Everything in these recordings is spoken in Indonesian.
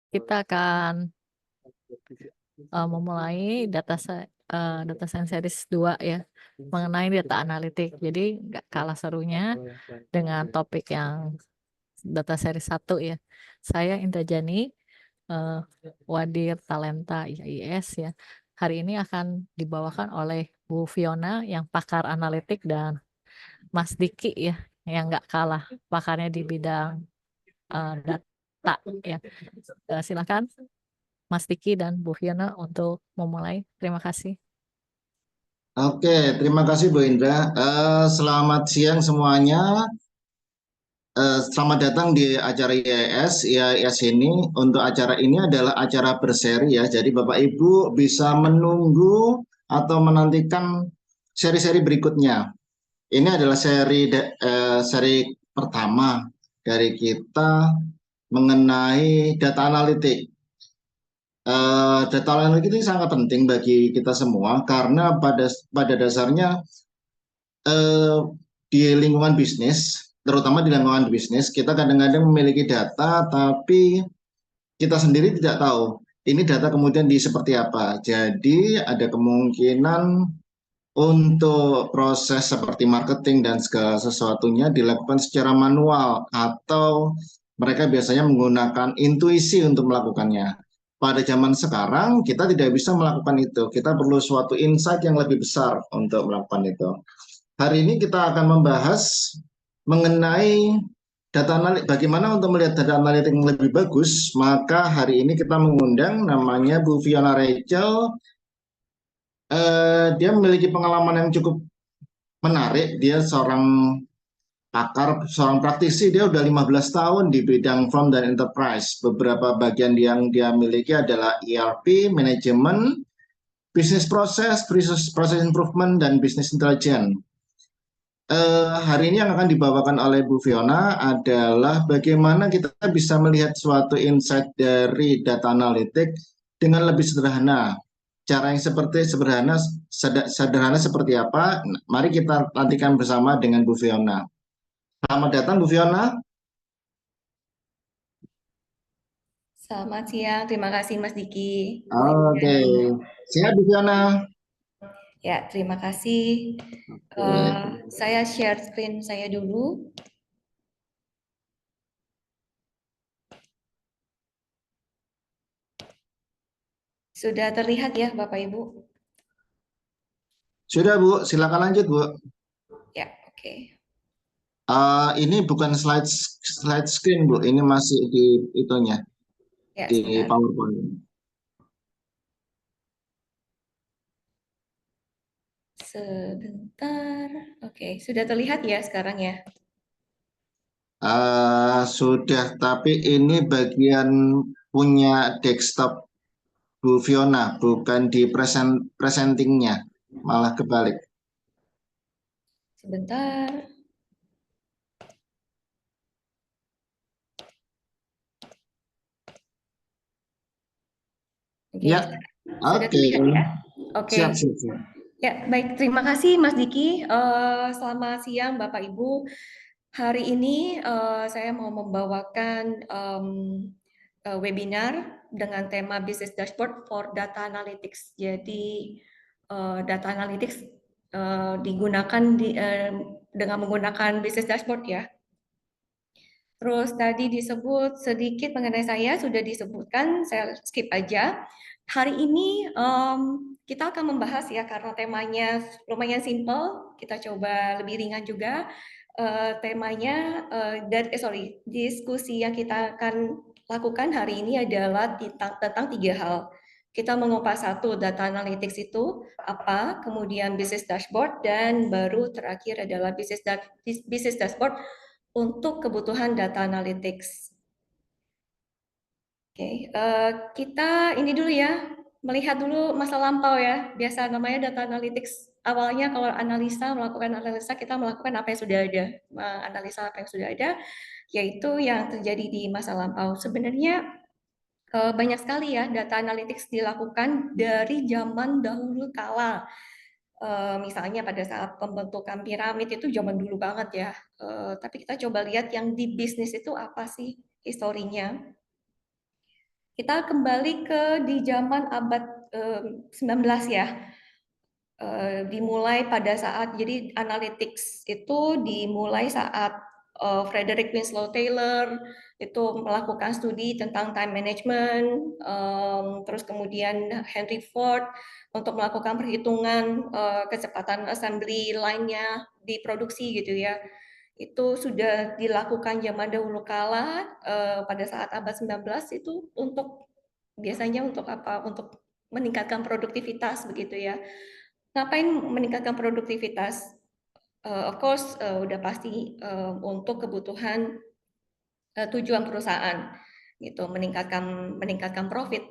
Kita akan memulai data science series 2 ya, mengenai data analitik. Jadi nggak kalah serunya dengan topik yang data series 1 ya. Saya Indra Jani, eh, Wadir Talenta IAIS ya. Hari ini akan dibawakan oleh Bu Fiona yang pakar analitik dan Mas Diki ya, yang nggak kalah pakarnya di bidang data ya. Silakan Mas Diki dan Bu Fiona untuk memulai. Terima kasih. Oke, terima kasih Bu Indra. Selamat siang semuanya. Selamat datang di acara IAS. IAS ini untuk acara ini adalah acara berseri ya. Jadi Bapak Ibu bisa menunggu atau menantikan seri-seri berikutnya. Ini adalah seri pertama dari kita mengenai data analitik. Data analitik ini sangat penting bagi kita semua karena pada dasarnya eh, di lingkungan bisnis, terutama di lingkungan bisnis, kita kadang-kadang memiliki data, tapi kita sendiri tidak tahu ini data kemudian di seperti apa. Jadi ada kemungkinan untuk proses seperti marketing dan segala sesuatunya dilakukan secara manual atau mereka biasanya menggunakan intuisi untuk melakukannya. Pada zaman sekarang kita tidak bisa melakukan itu. Kita perlu suatu insight yang lebih besar untuk melakukan itu. Hari ini kita akan membahas mengenai data analitik, bagaimana untuk melihat data analitik yang lebih bagus. Maka hari ini kita mengundang namanya Bu Fiona Rachel. Dia memiliki pengalaman yang cukup menarik. Dia seorang pakar, seorang praktisi. Dia udah 15 tahun di bidang firm dan enterprise. Beberapa bagian yang dia miliki adalah ERP, manajemen, business process, process improvement, dan business intelligence. Hari ini yang akan dibawakan oleh Bu Fiona adalah bagaimana kita bisa melihat suatu insight dari data analitik dengan lebih sederhana. Cara yang sederhana seperti apa? Mari kita nantikan bersama dengan Bu Fiona. Selamat datang Bu Fiona. Selamat siang, terima kasih Mas Diki, Bu Oke, Indrani. siap Bu Fiona. Ya, terima kasih. Saya share screen saya dulu. Sudah terlihat ya Bapak Ibu? Sudah Bu, silakan lanjut Bu. Ya, oke. Ini bukan slide screen Bu, ini masih di itunya, Ya, di sebentar. PowerPoint. Sebentar. Oke, sudah terlihat ya sekarang ya? Sudah, tapi ini bagian punya desktop Bu Fiona, bukan di presentingnya, malah kebalik. Sebentar. Oke, Ya, sudah oke. terlihat ya? Oke. Siap, siap, siap. Ya, baik. Terima kasih Mas Diki. Selamat siang Bapak Ibu. Hari ini saya mau membawakan webinar dengan tema Business Dashboard for Data Analytics. Jadi data analytics digunakan dengan menggunakan Business Dashboard ya. Terus tadi disebut sedikit mengenai saya, sudah disebutkan, saya skip aja. Hari ini kita akan membahas ya, karena temanya lumayan simple, kita coba lebih ringan juga. Temanya, diskusi yang kita akan lakukan hari ini adalah tentang 3 hal. Kita mengupas satu, data analytics itu apa, kemudian business dashboard, dan baru terakhir adalah business dashboard untuk kebutuhan data analytics. Oke, kita ini dulu ya, melihat dulu masa lampau ya. Biasa namanya data analytics. Awalnya kalau melakukan analisa, kita melakukan apa yang sudah ada, menganalisa apa yang sudah ada, yaitu yang terjadi di masa lampau. Sebenarnya banyak sekali ya data analytics dilakukan dari zaman dahulu kala. Misalnya pada saat pembentukan piramid itu zaman dulu banget ya. Tapi kita coba lihat yang di bisnis itu apa sih historinya. Kita kembali ke di zaman abad 19 ya. Dimulai pada saat, jadi analytics itu dimulai saat Frederick Winslow Taylor itu melakukan studi tentang time management, terus kemudian Henry Ford untuk melakukan perhitungan kecepatan assembly line-nya di produksi gitu ya. Itu sudah dilakukan zaman dahulu kala pada saat abad 19 itu untuk biasanya untuk apa? Untuk meningkatkan produktivitas begitu ya. Ngapain meningkatkan produktivitas? Of course udah pasti untuk kebutuhan tujuan perusahaan gitu, meningkatkan profit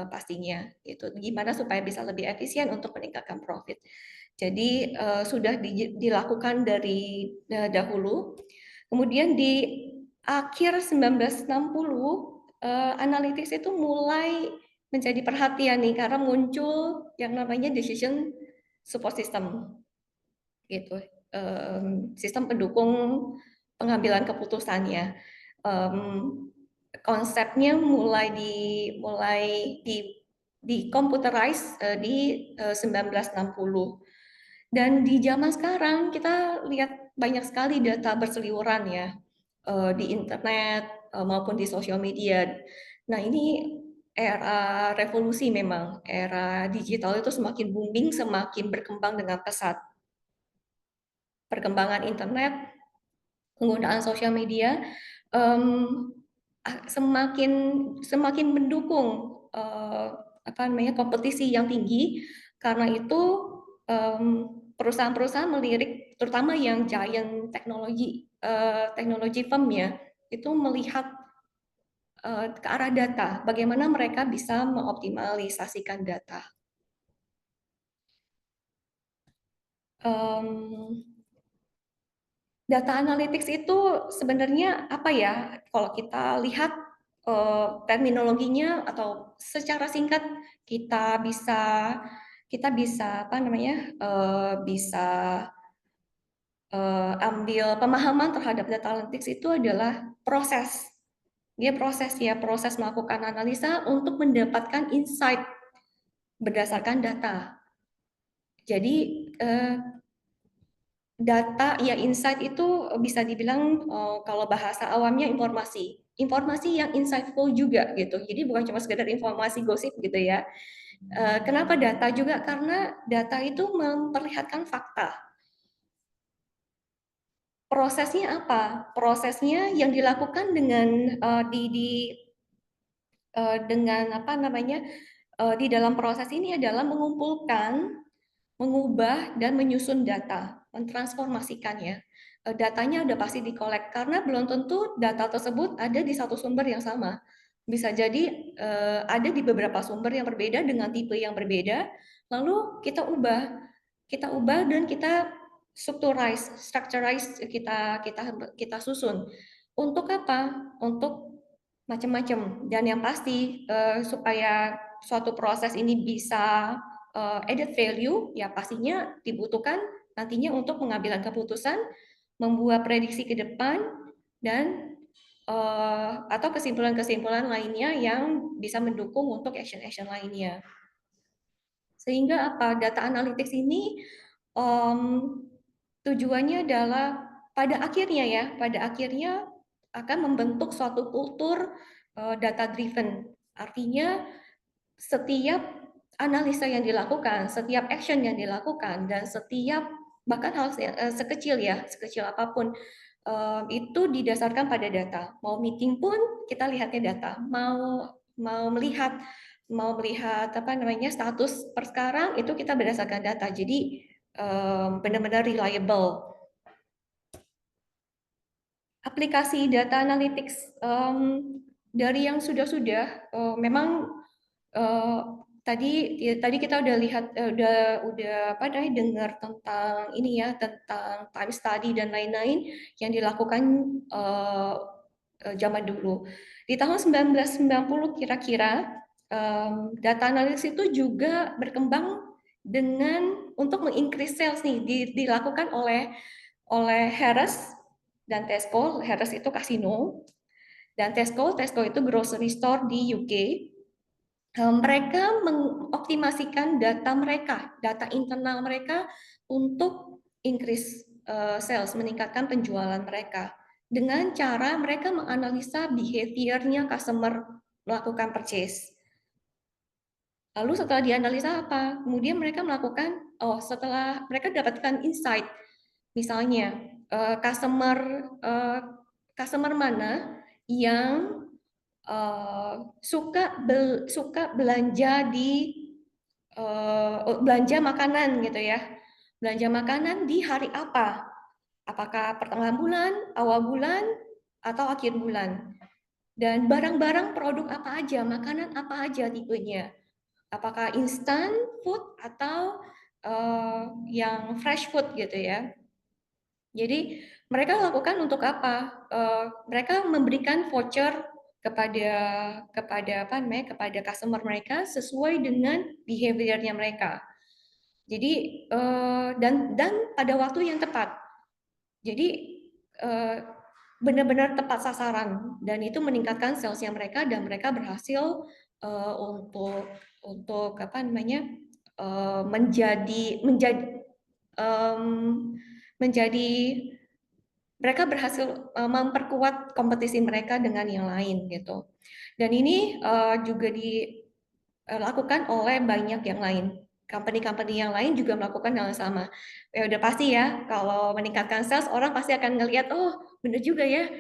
pastinya itu. Gimana supaya bisa lebih efisien untuk meningkatkan profit. Jadi sudah dilakukan dari dahulu. Kemudian di akhir 1960 analytics itu mulai menjadi perhatian nih karena muncul yang namanya decision support system gitu. Sistem pendukung pengambilan keputusannya. Konsepnya mulai di computerize di 1960. Dan di zaman sekarang kita lihat banyak sekali data berseliweran ya di internet maupun di sosial media. Nah, ini era revolusi memang. Era digital itu semakin booming, semakin berkembang dengan pesat. Perkembangan internet, penggunaan sosial media semakin mendukung kompetisi yang tinggi. Karena itu perusahaan-perusahaan melirik, terutama yang giant teknologi firm ya, itu melihat ke arah data, bagaimana mereka bisa mengoptimalisasikan data. Data analytics itu sebenarnya apa ya? Kalau kita lihat terminologinya atau secara singkat kita bisa bisa ambil pemahaman terhadap data analytics itu adalah proses. Dia proses melakukan analisa untuk mendapatkan insight berdasarkan data. Jadi data ya insight itu bisa dibilang kalau bahasa awamnya informasi yang insightful juga gitu. Jadi bukan cuma sekedar informasi gosip gitu ya. Kenapa data juga? Karena data itu memperlihatkan fakta. Prosesnya apa? Prosesnya yang dilakukan dengan di dalam proses ini adalah mengumpulkan, mengubah dan menyusun data, mentransformasikannya. Datanya udah pasti dikolek karena belum tentu data tersebut ada di satu sumber yang sama. Bisa jadi ada di beberapa sumber yang berbeda dengan tipe yang berbeda, lalu kita ubah dan kita structurize, kita susun. Untuk apa? Untuk macam-macam. Dan yang pasti supaya suatu proses ini bisa added value, ya pastinya dibutuhkan nantinya untuk pengambilan keputusan, membuat prediksi ke depan, dan atau kesimpulan-kesimpulan lainnya yang bisa mendukung untuk action-action lainnya. Sehingga apa? Data analytics ini tujuannya adalah pada akhirnya akan membentuk suatu kultur data driven. Artinya setiap analisa yang dilakukan, setiap action yang dilakukan, dan setiap bahkan hal sekecil apapun itu didasarkan pada data. Mau meeting pun kita lihatnya data. Mau melihat status per sekarang itu kita berdasarkan data. Jadi benar-benar reliable. Aplikasi data analytics dari yang sudah memang tadi kita udah lihat dengar tentang ini ya, tentang time study dan lain-lain yang dilakukan zaman dulu. Di tahun 1990 kira-kira data analytics itu juga berkembang dengan untuk mengincrease sales nih dilakukan oleh Harris dan Tesco. Harris itu kasino. Dan Tesco itu grocery store di UK. Mereka mengoptimasikan data mereka, data internal mereka untuk increase sales, meningkatkan penjualan mereka. Dengan cara mereka menganalisa behavior-nya customer melakukan purchase. Lalu setelah dianalisa apa? Kemudian mereka melakukan, setelah mereka dapatkan insight, misalnya customer mana yang suka belanja belanja makanan gitu ya. Belanja makanan di hari apa? Apakah pertengahan bulan, awal bulan, atau akhir bulan? Dan barang-barang produk apa aja, makanan apa aja tipenya? Apakah instant food atau yang fresh food gitu ya? Jadi mereka lakukan untuk apa? Mereka memberikan voucher kepada customer mereka sesuai dengan behaviornya mereka. Jadi dan pada waktu yang tepat. Jadi benar-benar tepat sasaran dan itu meningkatkan salesnya mereka dan mereka berhasil untuk apa namanya menjadi mereka berhasil memperkuat kompetisi mereka dengan yang lain gitu. Dan ini juga dilakukan oleh banyak yang lain. Company-company yang lain juga melakukan hal yang sama. Ya udah pasti ya, kalau meningkatkan sales orang pasti akan ngelihat, oh bener juga ya.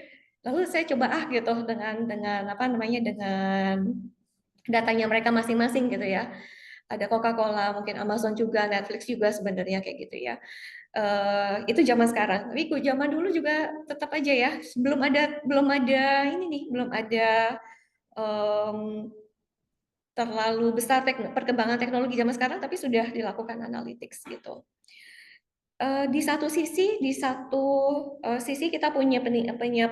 Lalu saya coba gitu dengan apa namanya dengan datanya mereka masing-masing gitu ya. Ada Coca-Cola, mungkin Amazon juga, Netflix juga sebenarnya kayak gitu ya. Itu zaman sekarang. Tapi zaman dulu juga tetap aja ya, belum ada ini nih, belum ada terlalu besar perkembangan teknologi zaman sekarang, tapi sudah dilakukan analytics gitu. Di satu sisi kita punya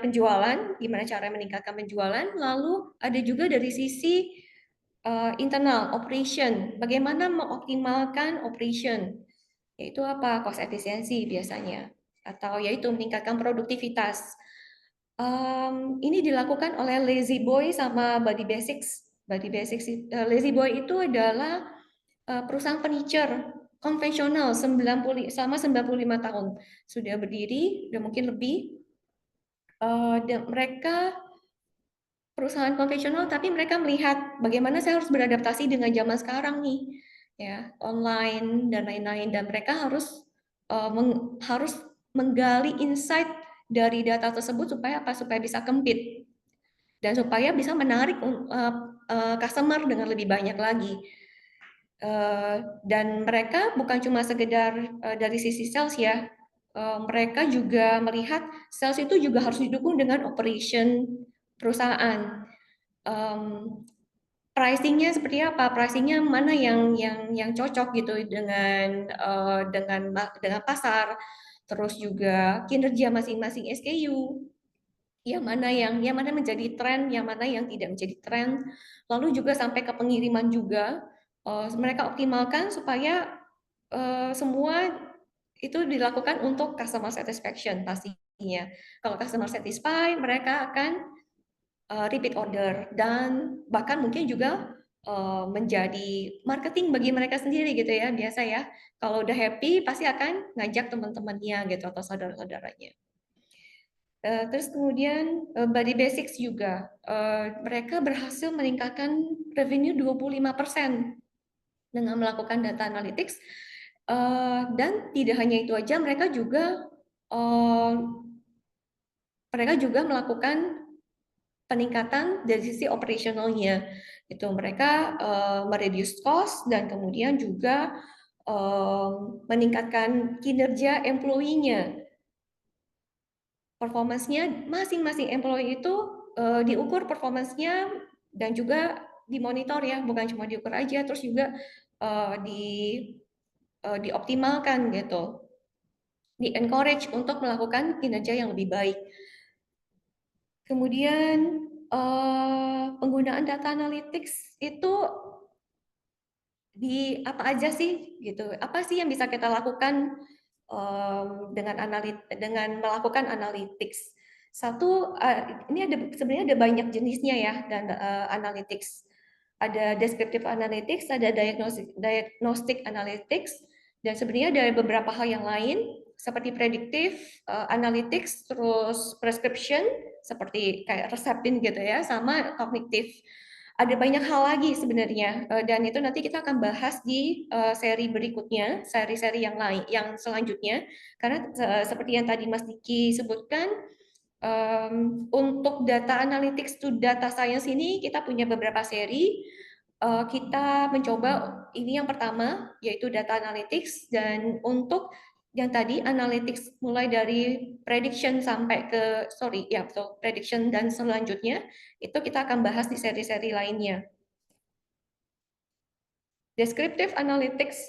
penjualan, gimana cara meningkatkan penjualan, lalu ada juga dari sisi internal operation, bagaimana mengoptimalkan operation, yaitu apa? Cost efisiensi biasanya, atau yaitu meningkatkan produktivitas. Ini dilakukan oleh Lazy Boy sama Body Basics. Lazy Boy itu adalah perusahaan furniture konvensional selama 95 tahun sudah berdiri, sudah mungkin lebih. Dan mereka perusahaan konvensional, tapi mereka melihat bagaimana saya harus beradaptasi dengan zaman sekarang nih, ya online dan lain-lain. Dan mereka harus menggali insight dari data tersebut supaya apa? Supaya bisa compete dan supaya bisa menarik customer dengan lebih banyak lagi. Dan mereka bukan cuma sekedar dari sisi sales ya, mereka juga melihat sales itu juga harus didukung dengan operation perusahaan. Pricingnya seperti apa? Pricingnya mana yang cocok gitu dengan pasar, terus juga kinerja masing-masing SKU, yang mana menjadi tren, yang mana yang tidak menjadi tren, lalu juga sampai ke pengiriman juga. Mereka optimalkan supaya semua itu dilakukan untuk customer satisfaction pastinya. Kalau customer satisfied, mereka akan repeat order dan bahkan mungkin juga menjadi marketing bagi mereka sendiri gitu ya, biasa ya. Kalau udah happy pasti akan ngajak teman-temannya gitu atau saudara-saudaranya. Terus kemudian Body Basics juga, mereka berhasil meningkatkan revenue 25% dengan melakukan data analytics. Dan tidak hanya itu aja, mereka juga melakukan peningkatan dari sisi operasionalnya. Itu mereka mereduce cost dan kemudian juga meningkatkan kinerja employee-nya. Performance-nya masing-masing employee itu diukur performance-nya dan juga dimonitor ya, bukan cuma diukur aja, terus juga dioptimalkan gitu, di-encourage untuk melakukan kinerja yang lebih baik. Kemudian penggunaan data analytics itu di apa aja sih gitu? Apa sih yang bisa kita lakukan dengan melakukan analytics? Satu, ini sebenarnya ada banyak jenisnya ya, dan analytics. Ada descriptive analytics, ada diagnostic analytics, dan sebenarnya ada beberapa hal yang lain seperti predictive analytics, terus prescription seperti kayak resepin gitu ya, sama kognitif. Ada banyak hal lagi sebenarnya, dan itu nanti kita akan bahas di seri berikutnya, seri-seri yang lain, yang selanjutnya. Karena seperti yang tadi Mas Diki sebutkan, untuk data analytics to data science ini kita punya beberapa seri. Kita mencoba ini yang pertama yaitu data analytics, dan untuk yang tadi analytics mulai dari prediction sampai ke prediction dan selanjutnya itu kita akan bahas di seri-seri lainnya. Descriptive analytics,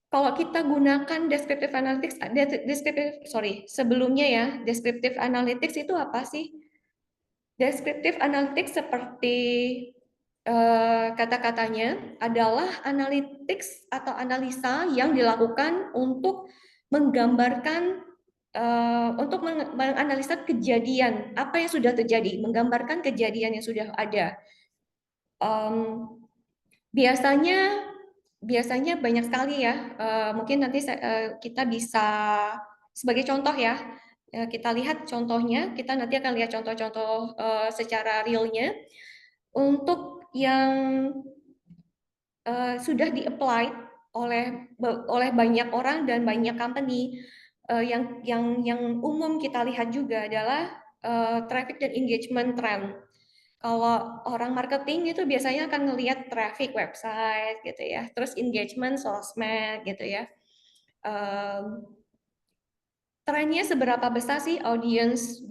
kalau kita gunakan descriptive analytics, sebelumnya ya, descriptive analytics itu apa sih? Descriptive analytics seperti kata-katanya adalah analytics atau analisa yang dilakukan untuk menggambarkan, untuk menganalisa kejadian, apa yang sudah terjadi, menggambarkan kejadian yang sudah ada. Biasanya banyak sekali ya, mungkin nanti kita bisa sebagai contoh ya, kita lihat contohnya, kita nanti akan lihat contoh-contoh secara realnya. Untuk yang sudah di-apply oleh banyak orang dan banyak company, yang umum kita lihat juga adalah traffic dan engagement trend. Kalau orang marketing itu biasanya akan ngelihat traffic website gitu ya, terus engagement sosmed gitu ya. Trennya seberapa besar sih audience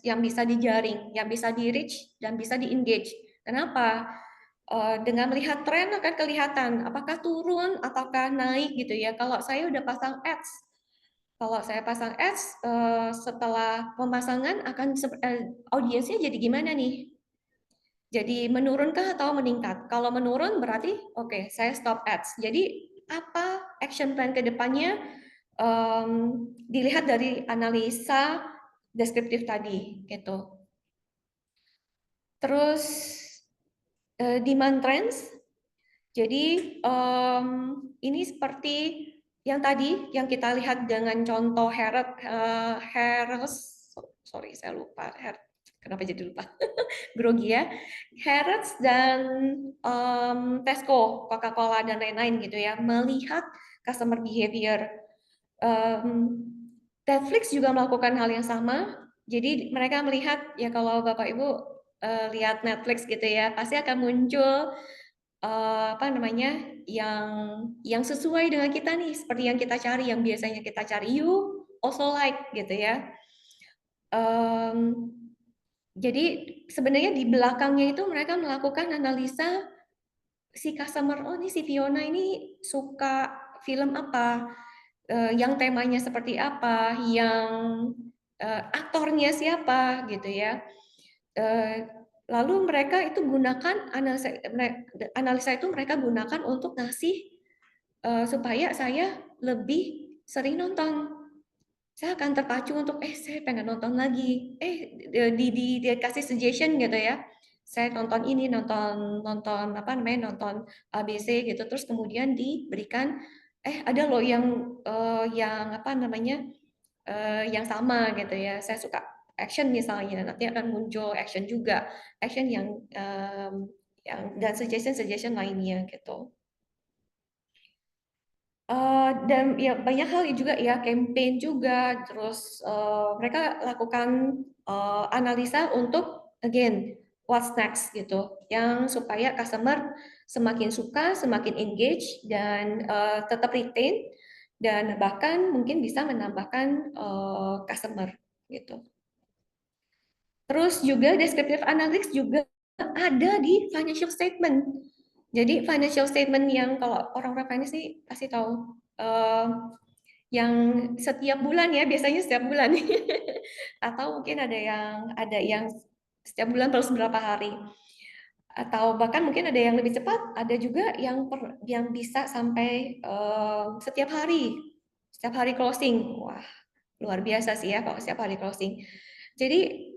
yang bisa dijaring, yang bisa di-reach dan bisa di-engage. Kenapa? Dengan melihat tren akan kelihatan apakah turun ataukah naik gitu ya. Kalau saya udah pasang ads, setelah pemasangan akan audiensnya jadi gimana nih? Jadi menurunkah atau meningkat? Kalau menurun berarti oke, saya stop ads. Jadi apa action plan ke depannya? Dilihat dari analisa deskriptif tadi gitu. Terus demand trends. Jadi ini seperti yang tadi yang kita lihat dengan contoh Harrods, sorry saya lupa, kenapa jadi lupa? Grogi ya. Harrods dan Tesco, Coca-Cola dan lain-lain gitu ya, melihat customer behavior. Netflix juga melakukan hal yang sama. Jadi mereka melihat ya, kalau Bapak Ibu lihat Netflix gitu ya, pasti akan muncul yang sesuai dengan kita nih, seperti yang kita cari, yang biasanya kita cari, you also like gitu ya. Jadi sebenarnya di belakangnya itu mereka melakukan analisa si customer, oh ini si Fiona ini suka film apa, yang temanya seperti apa, yang aktornya siapa gitu ya. Lalu mereka itu gunakan analisa itu mereka gunakan untuk ngasih supaya saya lebih sering nonton. Saya akan terpacu untuk saya pengen nonton lagi. Dikasih suggestion gitu ya. Saya nonton ini, nonton ABC gitu, terus kemudian diberikan ada loh yang sama gitu ya. Saya suka action misalnya, nanti akan muncul action juga, action yang dan suggestion lainnya gitu. Dan ya banyak hal juga ya, campaign juga, terus mereka lakukan analisa untuk again what's next gitu, yang supaya customer semakin suka, semakin engage, dan tetap retain, dan bahkan mungkin bisa menambahkan customer gitu. Terus juga descriptive analytics juga ada di financial statement. Jadi financial statement yang kalau orang-orang finance sih pasti tahu, yang setiap bulan ya, biasanya setiap bulan atau mungkin ada yang setiap bulan plus berapa hari, atau bahkan mungkin ada yang lebih cepat, ada juga yang bisa sampai setiap hari closing. Wah, luar biasa sih ya kalau setiap hari closing. Jadi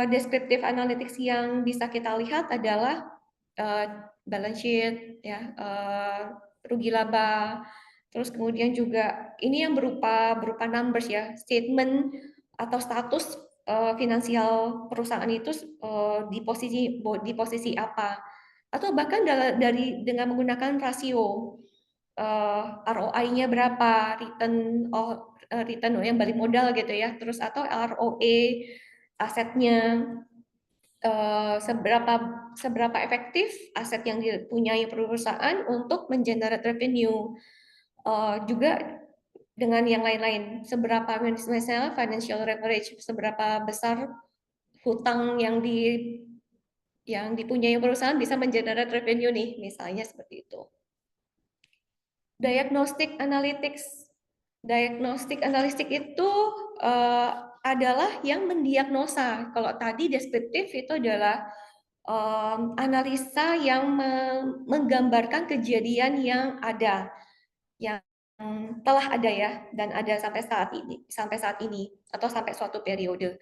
descriptive analytics yang bisa kita lihat adalah balance sheet, ya, rugi laba, terus kemudian juga ini yang berupa numbers ya, statement atau status finansial perusahaan itu di posisi apa, atau bahkan dengan menggunakan rasio. ROI-nya berapa, return yang balik modal gitu ya, terus atau ROE asetnya, seberapa efektif aset yang dipunyai perusahaan untuk mengenerate revenue, juga dengan yang lain-lain, seberapa misalnya financial leverage, seberapa besar hutang yang dipunyai perusahaan bisa mengenerate revenue nih, misalnya seperti itu. Diagnostic analytics. Diagnostic analytics itu adalah yang mendiagnosa. Kalau tadi deskriptif itu adalah analisa yang menggambarkan kejadian yang ada, yang telah ada ya, dan ada sampai saat ini atau sampai suatu periode.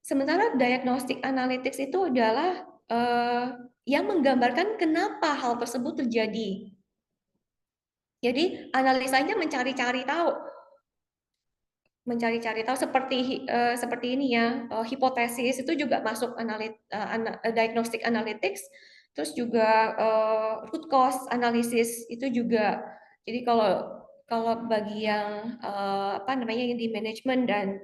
Sementara diagnostic analytics itu adalah yang menggambarkan kenapa hal tersebut terjadi. Jadi analisanya mencari-cari tahu seperti ini ya, hipotesis itu juga masuk diagnostic analytics, terus juga root cause analysis itu juga. Jadi kalau bagi yang yang di manajemen dan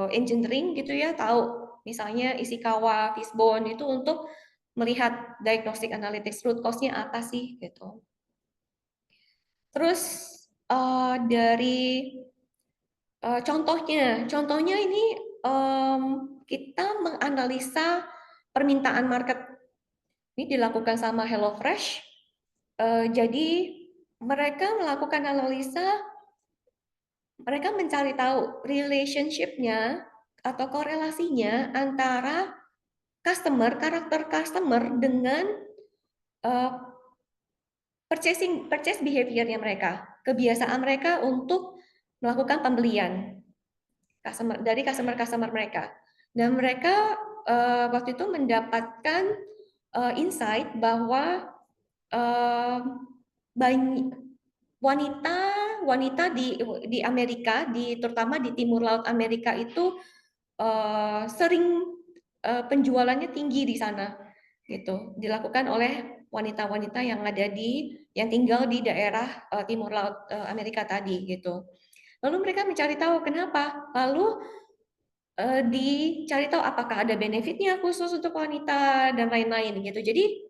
engineering gitu ya, tahu misalnya Ishikawa, Fishbone itu untuk melihat diagnostic analytics, root cause-nya apa sih gitu. Terus dari contohnya ini kita menganalisa permintaan market. Ini dilakukan sama HelloFresh. Jadi mereka melakukan analisa, mereka mencari tahu relationship-nya atau korelasinya antara karakter customer dengan purchase behavior-nya mereka, kebiasaan mereka untuk melakukan pembelian dari customer mereka. Dan mereka waktu itu mendapatkan insight bahwa wanita di Amerika, terutama di timur laut Amerika itu sering penjualannya tinggi di sana, gitu, dilakukan oleh wanita-wanita yang tinggal di daerah timur laut Amerika tadi, gitu. Lalu mereka mencari tahu kenapa, lalu dicari tahu apakah ada benefitnya khusus untuk wanita dan lain-lain gitu. Jadi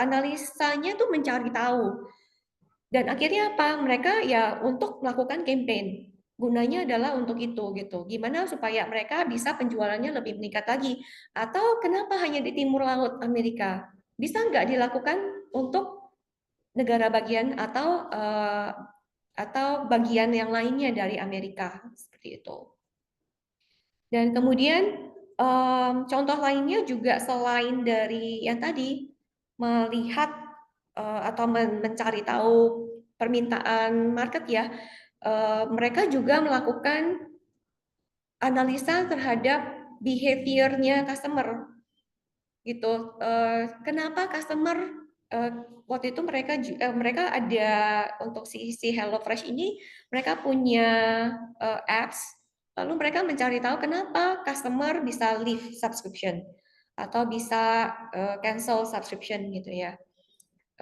analisanya tuh mencari tahu. Dan akhirnya apa? Mereka ya untuk melakukan campaign. Gunanya adalah untuk itu gitu. Gimana supaya mereka bisa penjualannya lebih meningkat lagi? Atau kenapa hanya di timur laut Amerika? Bisa nggak dilakukan untuk negara bagian atau bagian yang lainnya dari Amerika seperti itu? Dan kemudian contoh lainnya juga selain dari yang tadi melihat atau mencari tahu permintaan market ya, mereka juga melakukan analisa terhadap behavior-nya customer gitu. Kenapa customer waktu itu mereka ada untuk si HelloFresh ini mereka punya apps. Lalu mereka mencari tahu kenapa customer bisa leave subscription atau bisa cancel subscription gitu ya.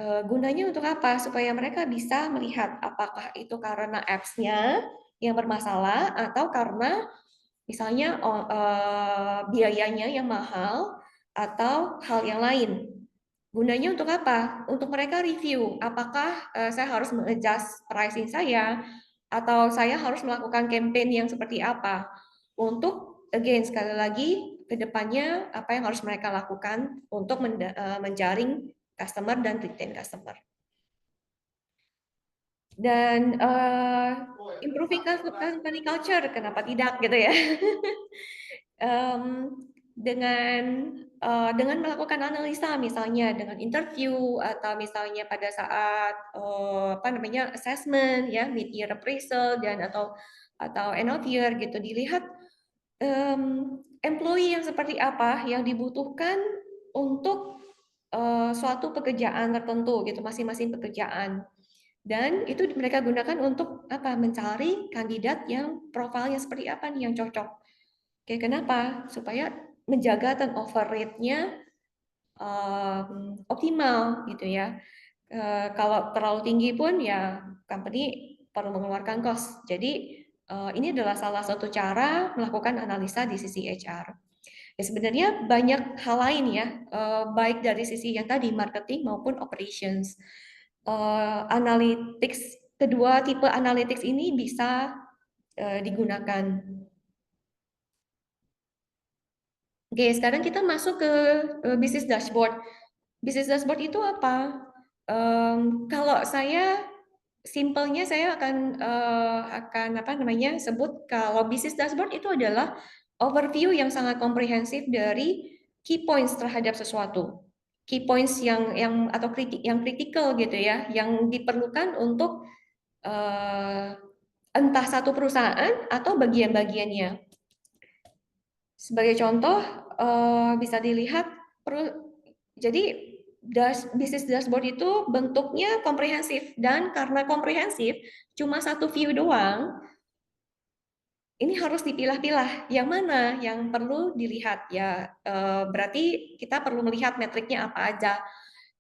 Gunanya untuk apa? Supaya mereka bisa melihat apakah itu karena apps-nya yang bermasalah atau karena misalnya biayanya yang mahal atau hal yang lain. Gunanya untuk apa? Untuk mereka review apakah saya harus mengadjust pricing saya atau saya harus melakukan campaign yang seperti apa untuk sekali lagi ke depannya apa yang harus mereka lakukan untuk menjaring customer dan retain customer. Dan improving company culture, kenapa tidak gitu ya? Dengan melakukan analisa, misalnya dengan interview atau misalnya pada saat assessment ya, mid-year appraisal dan atau end of year gitu, dilihat employee yang seperti apa yang dibutuhkan untuk suatu pekerjaan tertentu gitu, masing-masing pekerjaan. Dan itu mereka gunakan untuk apa? Mencari kandidat yang profilnya seperti apa nih yang cocok. Oke, kenapa? Supaya menjaga turnover rate-nya optimal gitu ya. Kalau terlalu tinggi pun ya company perlu mengeluarkan cost. Jadi ini adalah salah satu cara melakukan analisa di sisi HR. Ya, sebenarnya banyak hal lain ya, baik dari sisi yang tadi marketing maupun operations. Analytics, kedua tipe analytics ini bisa digunakan. Oke, sekarang kita masuk ke business dashboard. Business dashboard itu apa? Kalau saya simpelnya saya akan apa namanya sebut kalau business dashboard itu adalah overview yang sangat komprehensif dari key points terhadap sesuatu. Key points yang atau yang kritikal gitu ya, yang diperlukan untuk entah satu perusahaan atau bagian-bagiannya. Sebagai contoh bisa dilihat jadi bisnis dashboard itu bentuknya komprehensif dan karena komprehensif cuma satu view doang, ini harus dipilah-pilah yang mana yang perlu dilihat ya. Berarti kita perlu melihat metriknya apa aja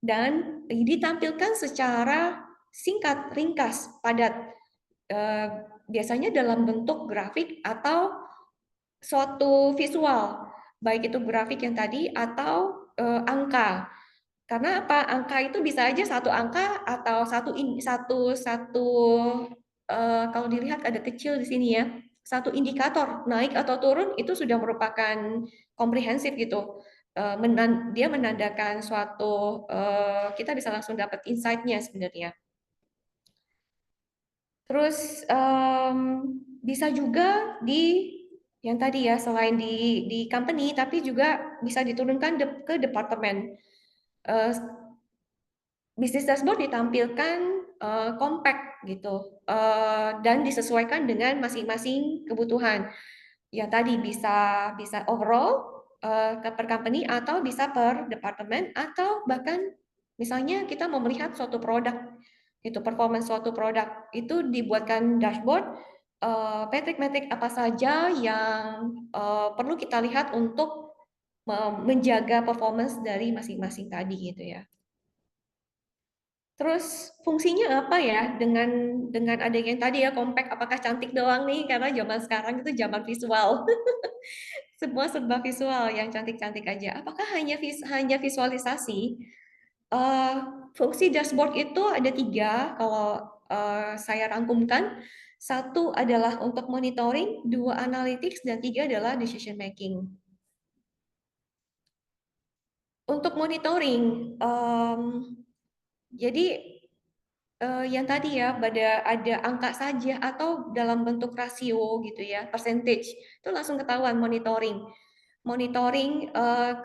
dan ditampilkan secara singkat, ringkas, padat. Biasanya dalam bentuk grafik atau suatu visual, baik itu grafik yang tadi atau angka. Karena apa? Angka itu bisa aja satu angka atau kalau dilihat ada kecil di sini ya, satu indikator naik atau turun itu sudah merupakan komprehensif gitu. Dia menandakan suatu kita bisa langsung dapat insight-nya sebenarnya. Terus bisa juga di yang tadi ya selain di company tapi juga bisa diturunkan ke departemen. Bisnis dashboard ditampilkan compact gitu dan disesuaikan dengan masing-masing kebutuhan. Ya tadi bisa overall per company atau bisa per departemen atau bahkan misalnya kita mau melihat suatu produk itu performance suatu produk itu dibuatkan dashboard metrik-metrik apa saja yang perlu kita lihat untuk menjaga performance dari masing-masing tadi gitu ya. Terus fungsinya apa ya dengan adanya yang tadi ya compact, apakah cantik doang nih karena zaman sekarang itu zaman visual. Semua serba visual yang cantik-cantik aja. Apakah hanya visualisasi? Fungsi dashboard itu ada 3 kalau saya rangkumkan. 1 adalah untuk monitoring, 2 analytics, dan 3 adalah decision making. Untuk monitoring, jadi yang tadi ya ada angka saja atau dalam bentuk rasio gitu ya, percentage itu langsung ketahuan monitoring. Monitoring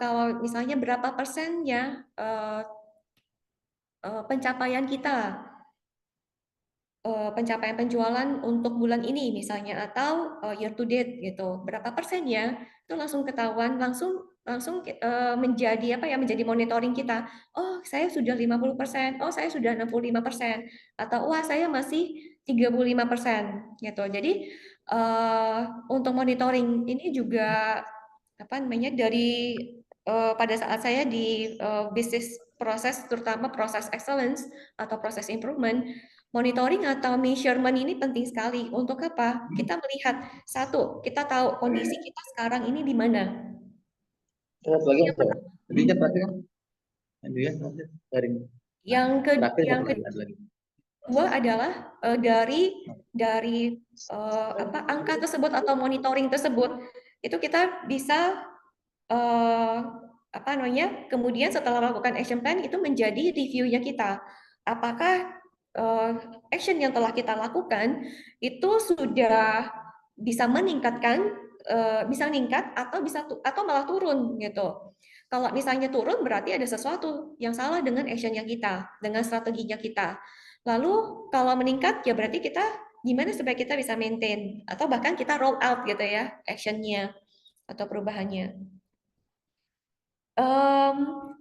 kalau misalnya berapa persen ya pencapaian kita, pencapaian penjualan untuk bulan ini misalnya atau year to date gitu, berapa persen ya itu langsung ketahuan, langsung menjadi apa ya menjadi monitoring kita. Oh, saya sudah 50%, oh saya sudah 65%, atau wah saya masih 35% gitu. Jadi untuk monitoring ini juga apa namanya dari pada saat saya di bisnis proses terutama proses excellence atau proses improvement, monitoring atau measurement ini penting sekali. Untuk apa? Kita melihat satu, kita tahu kondisi kita sekarang ini di mana. Yang kedua adalah dari angka tersebut atau monitoring tersebut itu kita bisa kemudian setelah melakukan action plan itu menjadi reviewnya kita. Apakah action yang telah kita lakukan itu sudah bisa meningkatkan bisa meningkat atau malah turun gitu. Kalau misalnya turun berarti ada sesuatu yang salah dengan actionnya kita, dengan strateginya kita. Lalu kalau meningkat ya berarti kita gimana supaya kita bisa maintain atau bahkan kita roll out gitu ya actionnya. atau perubahannya.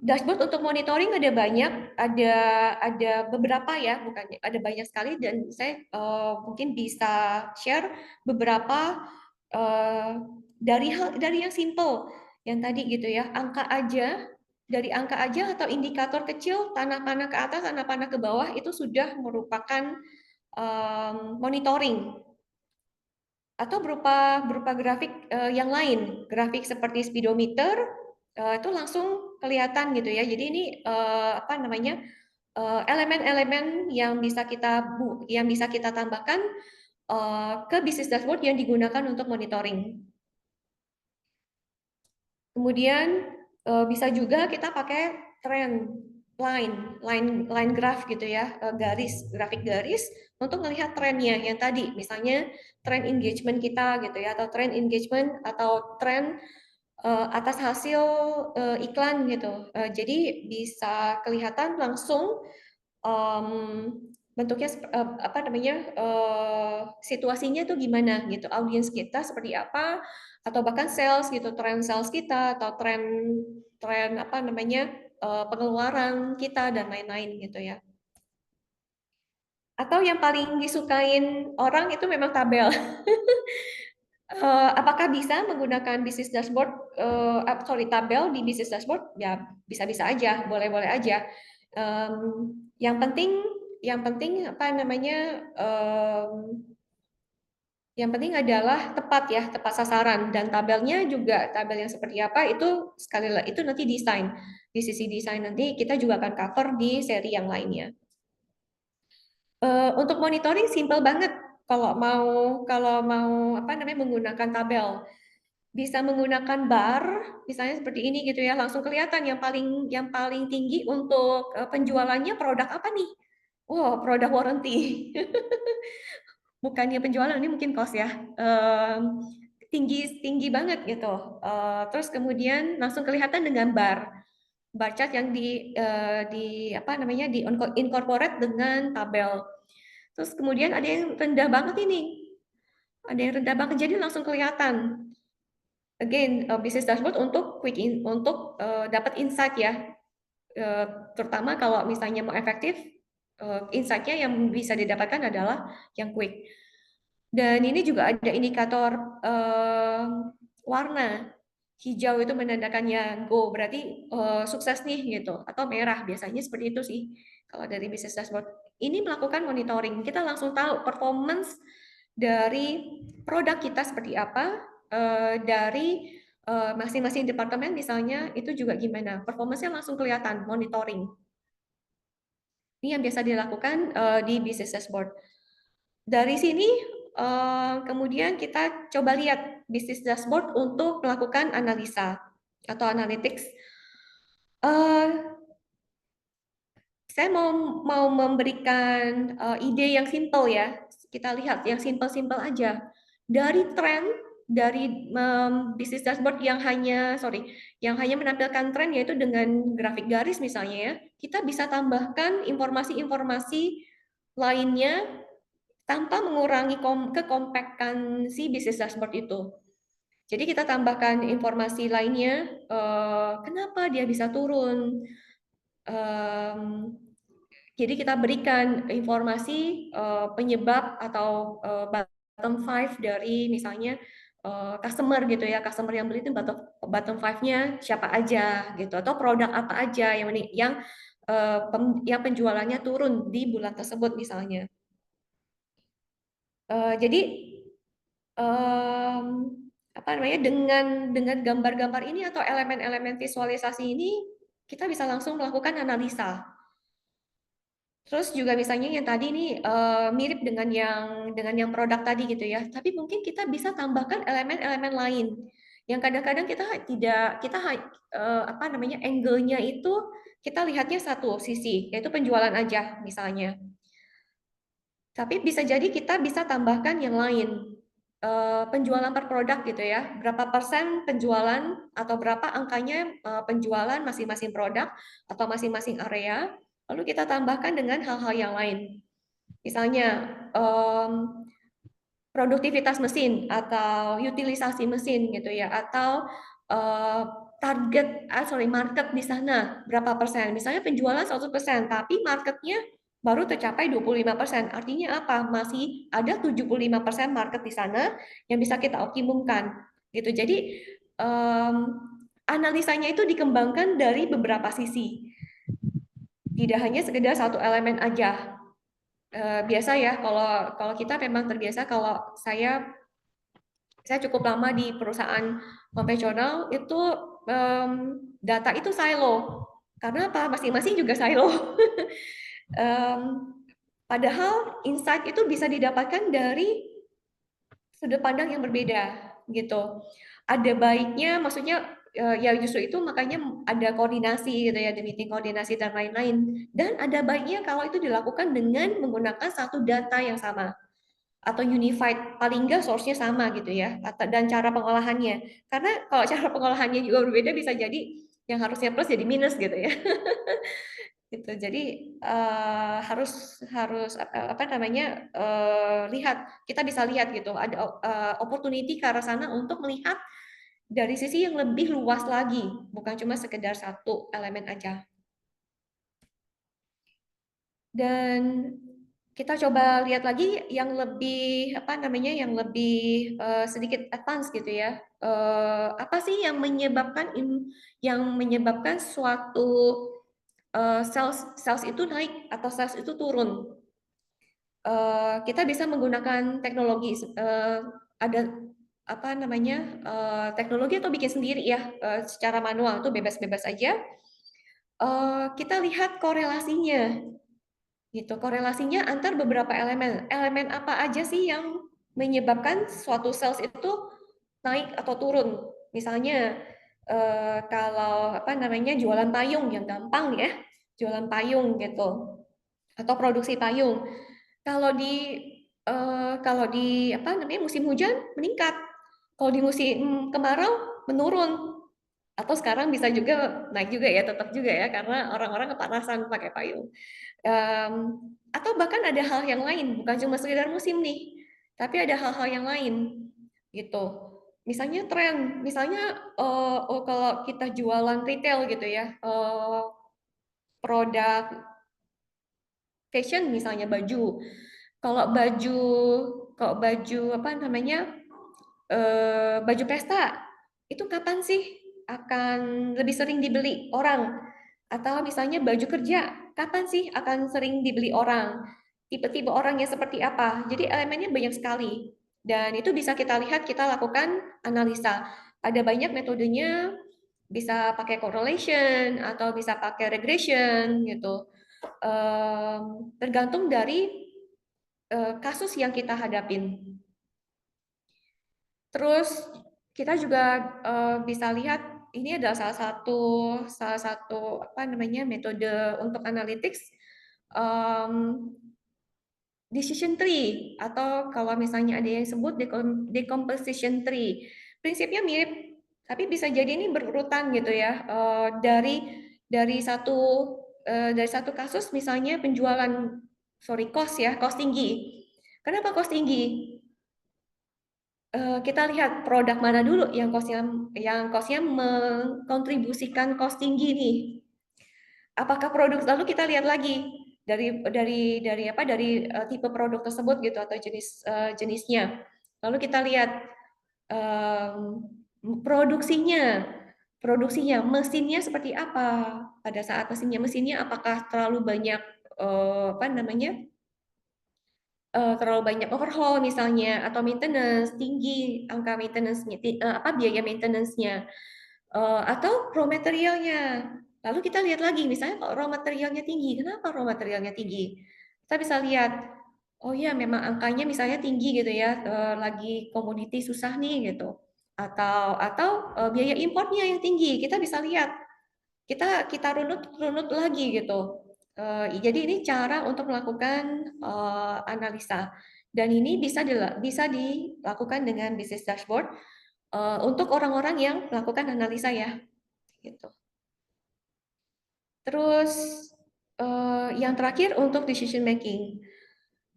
Dashboard untuk monitoring ada banyak, ada beberapa ya, bukan ada banyak sekali, dan saya mungkin bisa share beberapa dari yang simple, yang tadi gitu ya, angka aja, dari angka aja atau indikator kecil, tanah panah ke atas, tanah panah ke bawah itu sudah merupakan monitoring. Atau berupa grafik yang lain, grafik seperti speedometer itu langsung kelihatan gitu ya. Jadi ini apa namanya, elemen-elemen yang bisa kita tambahkan ke bisnis dashboard yang digunakan untuk monitoring. Kemudian bisa juga kita pakai trend line graph gitu ya, grafik garis untuk melihat trennya yang tadi, misalnya tren engagement kita gitu ya, atau tren engagement atau tren atas hasil iklan gitu. Jadi bisa kelihatan langsung bentuknya apa namanya, situasinya tuh gimana gitu, audiens kita seperti apa, atau bahkan sales gitu, tren sales kita atau tren apa namanya, pengeluaran kita dan lain-lain gitu ya. Atau yang paling disukain orang itu memang tabel. Apakah bisa menggunakan bisnis dashboard, tabel di bisnis dashboard? Ya bisa-bisa aja, boleh-boleh aja. Yang penting apa namanya? Yang penting adalah tepat ya, tepat sasaran, dan tabelnya juga tabel yang seperti apa itu sekali lagi itu nanti desain. Di sisi desain nanti kita juga akan cover di seri yang lainnya. Untuk monitoring simple banget kalau mau apa namanya, menggunakan tabel. Bisa menggunakan bar, misalnya seperti ini gitu ya, langsung kelihatan yang paling tinggi untuk penjualannya produk apa nih? Wow, produk warranty. Bukannya penjualan, ini mungkin cost ya. Tinggi banget gitu. Terus kemudian langsung kelihatan dengan bar chart yang di apa namanya, di incorporate dengan tabel. Terus kemudian ada yang rendah banget ini, ada yang rendah banget, jadi langsung kelihatan. Again, bisnis dashboard untuk untuk dapat insight ya, terutama kalau misalnya mau efektif, insight-nya yang bisa didapatkan adalah yang quick. Dan ini juga ada indikator warna. Hijau itu menandakannya go, berarti sukses nih gitu, atau merah biasanya seperti itu sih kalau dari bisnis dashboard. Ini melakukan monitoring, kita langsung tahu performance dari produk kita seperti apa, dari masing-masing departemen misalnya itu juga gimana, performance-nya langsung kelihatan, monitoring. Ini yang biasa dilakukan di bisnis dashboard. Dari sini kemudian kita coba lihat bisnis dashboard untuk melakukan analisa atau analytics. Saya mau memberikan ide yang simple ya. Kita lihat yang simple-simple aja. Dari tren, dari bisnis dashboard yang hanya menampilkan tren, yaitu dengan grafik garis misalnya ya, kita bisa tambahkan informasi-informasi lainnya tanpa mengurangi kekompakkan si bisnis dashboard itu. Jadi kita tambahkan informasi lainnya, kenapa dia bisa turun. Jadi kita berikan informasi penyebab atau bottom five dari misalnya customer gitu ya, customer yang beli itu bottom five-nya siapa aja gitu, atau produk apa aja yang penjualannya turun di bulan tersebut misalnya. Jadi apa namanya, dengan gambar-gambar ini atau elemen-elemen visualisasi ini kita bisa langsung melakukan analisa. Terus juga misalnya yang tadi ini mirip dengan yang produk tadi gitu ya, tapi mungkin kita bisa tambahkan elemen-elemen lain yang kadang-kadang apa namanya, angle-nya itu kita lihatnya satu sisi, yaitu penjualan aja misalnya. Tapi bisa jadi kita bisa tambahkan yang lain, penjualan per produk gitu ya, berapa persen penjualan atau berapa angkanya penjualan masing-masing produk atau masing-masing area, lalu kita tambahkan dengan hal-hal yang lain. Misalnya produktivitas mesin atau utilisasi mesin gitu ya, atau market di sana berapa persen. Misalnya penjualan 100%, tapi marketnya baru tercapai 25%. Artinya apa? Masih ada 75% market di sana yang bisa kita optimumkan gitu. Jadi analisanya itu dikembangkan dari beberapa sisi. Tidak hanya sekedar satu elemen aja. Biasa ya, kalau kita memang terbiasa, kalau saya cukup lama di perusahaan konvensional itu data itu silo. Karena apa? Masing-masing juga silo. Padahal insight itu bisa didapatkan dari sudut pandang yang berbeda gitu. Ada baiknya, maksudnya ya justru itu makanya ada koordinasi gitu ya, ada meeting koordinasi dan lain-lain. Dan ada baiknya kalau itu dilakukan dengan menggunakan satu data yang sama atau unified, paling enggak source-nya sama gitu ya, dan cara pengolahannya. Karena kalau cara pengolahannya juga berbeda, bisa jadi yang harusnya plus jadi minus gitu ya. Gitu. Jadi harus apa namanya, lihat, kita bisa lihat gitu, ada opportunity ke arah sana untuk melihat dari sisi yang lebih luas lagi, bukan cuma sekedar satu elemen aja. Dan kita coba lihat lagi yang lebih apa namanya, yang lebih sedikit advance gitu ya. Apa sih yang menyebabkan suatu sales itu naik atau sales itu turun? Kita bisa menggunakan teknologi, ada apa namanya, teknologi atau bikin sendiri ya, secara manual itu bebas-bebas aja. Kita lihat korelasinya gitu, korelasinya antar beberapa elemen. Elemen apa aja sih yang menyebabkan suatu sales itu naik atau turun? Misalnya kalau apa namanya, jualan payung yang gampang ya, jualan payung gitu, atau produksi payung. Kalau di apa namanya, musim hujan meningkat, kalau di musim kemarau menurun, atau sekarang bisa juga naik juga ya, tetap juga ya, karena orang-orang kepanasan pakai payung. Atau bahkan ada hal yang lain, bukan cuma sekedar musim nih, tapi ada hal-hal yang lain gitu. Misalnya tren, misalnya kalau kita jualan retail gitu ya, produk fashion misalnya baju. Kalau baju kalau baju apa namanya, baju pesta, itu kapan sih akan lebih sering dibeli orang? Atau misalnya baju kerja, kapan sih akan sering dibeli orang? Tipe-tipe orangnya seperti apa? Jadi elemennya banyak sekali. Dan itu bisa kita lihat, kita lakukan analisa. Ada banyak metodenya, bisa pakai correlation atau bisa pakai regression gitu. Tergantung dari kasus yang kita hadapin. Terus kita juga bisa lihat, ini adalah salah satu apa namanya, metode untuk analytics, decision tree, atau kalau misalnya ada yang sebut decomposition tree. Prinsipnya mirip, tapi bisa jadi ini berurutan gitu ya. Dari satu kasus, misalnya penjualan, cost tinggi. Kenapa cost tinggi? Kita lihat produk mana dulu yang costnya mengkontribusikan cost tinggi nih. Apakah produk, lalu kita lihat lagi dari tipe produk tersebut gitu, atau jenisnya. Lalu kita lihat produksinya, mesinnya seperti apa pada saat mesinnya apakah terlalu banyak apa namanya, terlalu banyak overhaul misalnya, atau maintenance tinggi, angka maintenance-nya, biaya maintenance-nya, atau raw materialnya. Lalu kita lihat lagi, misalnya kalau raw materialnya tinggi, kenapa raw materialnya tinggi? Kita bisa lihat, oh ya memang angkanya misalnya tinggi gitu ya, lagi komoditi susah nih gitu, atau biaya importnya yang tinggi. Kita bisa lihat, kita runut lagi gitu. Jadi ini cara untuk melakukan analisa, dan ini bisa dilakukan dengan business dashboard untuk orang-orang yang melakukan analisa ya, gitu. Terus yang terakhir untuk decision making.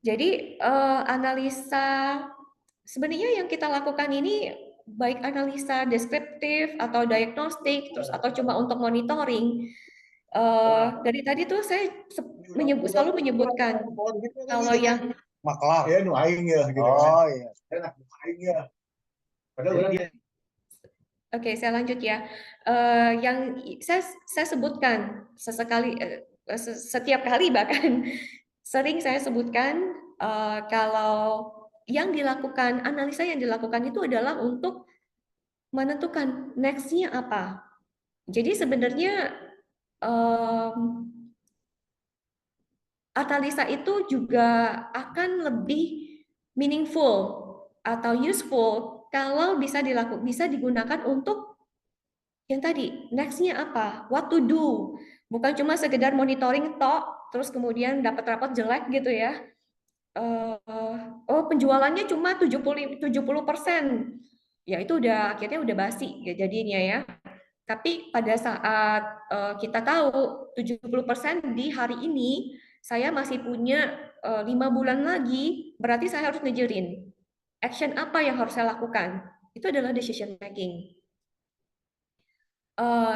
Jadi analisa sebenarnya yang kita lakukan ini baik analisa deskriptif atau diagnostik, terus atau cuma untuk monitoring. Dari tadi tuh saya selalu menyebutkan kalau yang maklar ya nu aing ya gitu kan. Oh iya. Enak nu aing ya. Padahal Oke, saya lanjut ya. Yang saya sebutkan sesekali, setiap kali bahkan sering saya sebutkan kalau yang dilakukan, analisa yang dilakukan itu adalah untuk menentukan next-nya apa. Jadi sebenarnya analisa itu juga akan lebih meaningful atau useful kalau bisa digunakan untuk yang tadi next-nya apa, what to do, bukan cuma sekedar monitoring tok, terus kemudian dapat rapot jelek gitu ya. Oh penjualannya cuma 70%, ya itu akhirnya udah basi ya jadinya ya. Tapi pada saat kita tahu 70% di hari ini, saya masih punya 5 bulan lagi, berarti saya harus ngejerin. Action apa yang harus saya lakukan? Itu adalah decision making.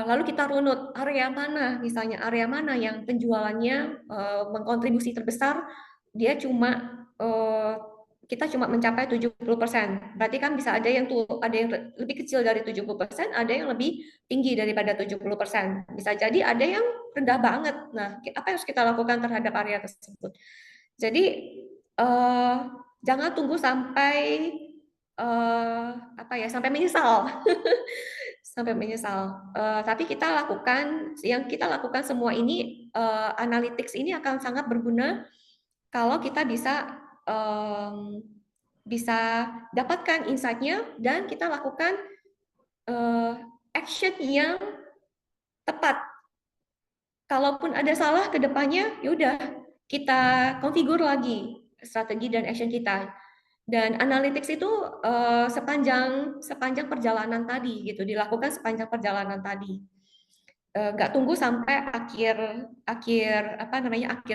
Lalu kita runut area mana, misalnya area mana yang penjualannya mengkontribusi terbesar, dia kita cuma mencapai 70%. Berarti kan bisa ada yang lebih kecil dari 70%, ada yang lebih tinggi daripada 70%. Bisa jadi ada yang rendah banget. Nah, apa yang harus kita lakukan terhadap area tersebut? Jadi jangan tunggu sampai sampai menyesal. Sampai menyesal. Tapi yang kita lakukan semua ini, analytics ini akan sangat berguna kalau kita bisa dapatkan insight-nya dan kita lakukan action yang tepat. Kalaupun ada salah ke depannya, ya udah kita konfigur lagi strategi dan action kita. Dan analytics itu sepanjang perjalanan tadi gitu, dilakukan sepanjang perjalanan tadi. Nggak tunggu sampai akhir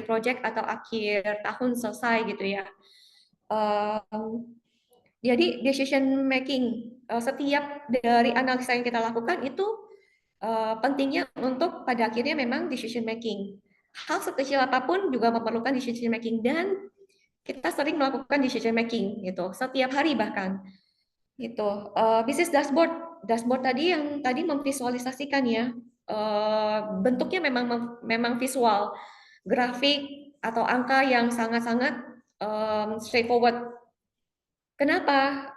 project atau akhir tahun selesai gitu ya. Jadi decision making setiap dari analisa yang kita lakukan itu pentingnya untuk pada akhirnya memang decision making. Hal sekecil apapun juga memerlukan decision making dan kita sering melakukan decision making gitu setiap hari bahkan gitu. Bisnis dashboard tadi yang tadi memvisualisasikan ya, bentuknya memang visual, grafik atau angka yang sangat-sangat straightforward. Kenapa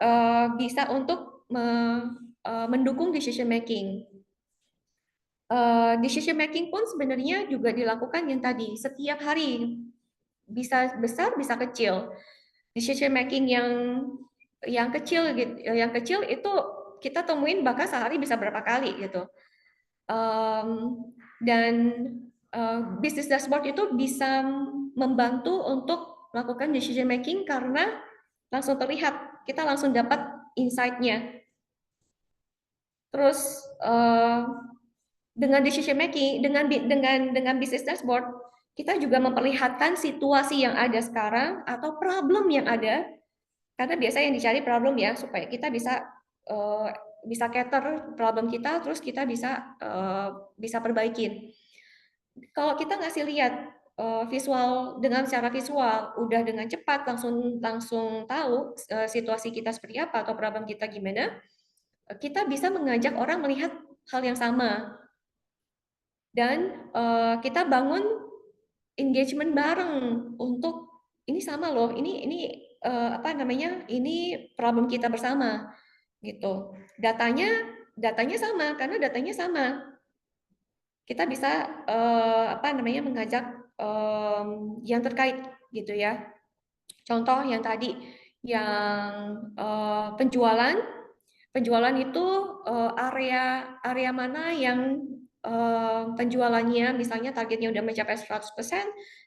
bisa untuk mendukung decision making? Decision making pun sebenarnya juga dilakukan yang tadi setiap hari, bisa besar bisa kecil. Decision making yang kecil itu kita temuin bahkan sehari bisa berapa kali gitu. Dan business dashboard itu bisa membantu untuk melakukan decision making karena langsung terlihat, kita langsung dapat insight-nya. Terus dengan decision making, dengan business dashboard, kita juga memperlihatkan situasi yang ada sekarang atau problem yang ada, karena biasanya yang dicari problem ya, supaya kita bisa cater problem kita, terus kita bisa perbaikin. Kalau kita ngasih lihat visual dengan secara visual, udah dengan cepat langsung tahu situasi kita seperti apa atau problem kita gimana, kita bisa mengajak orang melihat hal yang sama dan kita bangun engagement bareng untuk ini sama loh, ini ini problem kita bersama gitu. Datanya sama karena datanya sama. Kita bisa mengajak yang terkait gitu ya. Contoh yang tadi yang penjualan itu area mana yang penjualannya misalnya targetnya udah mencapai 100%,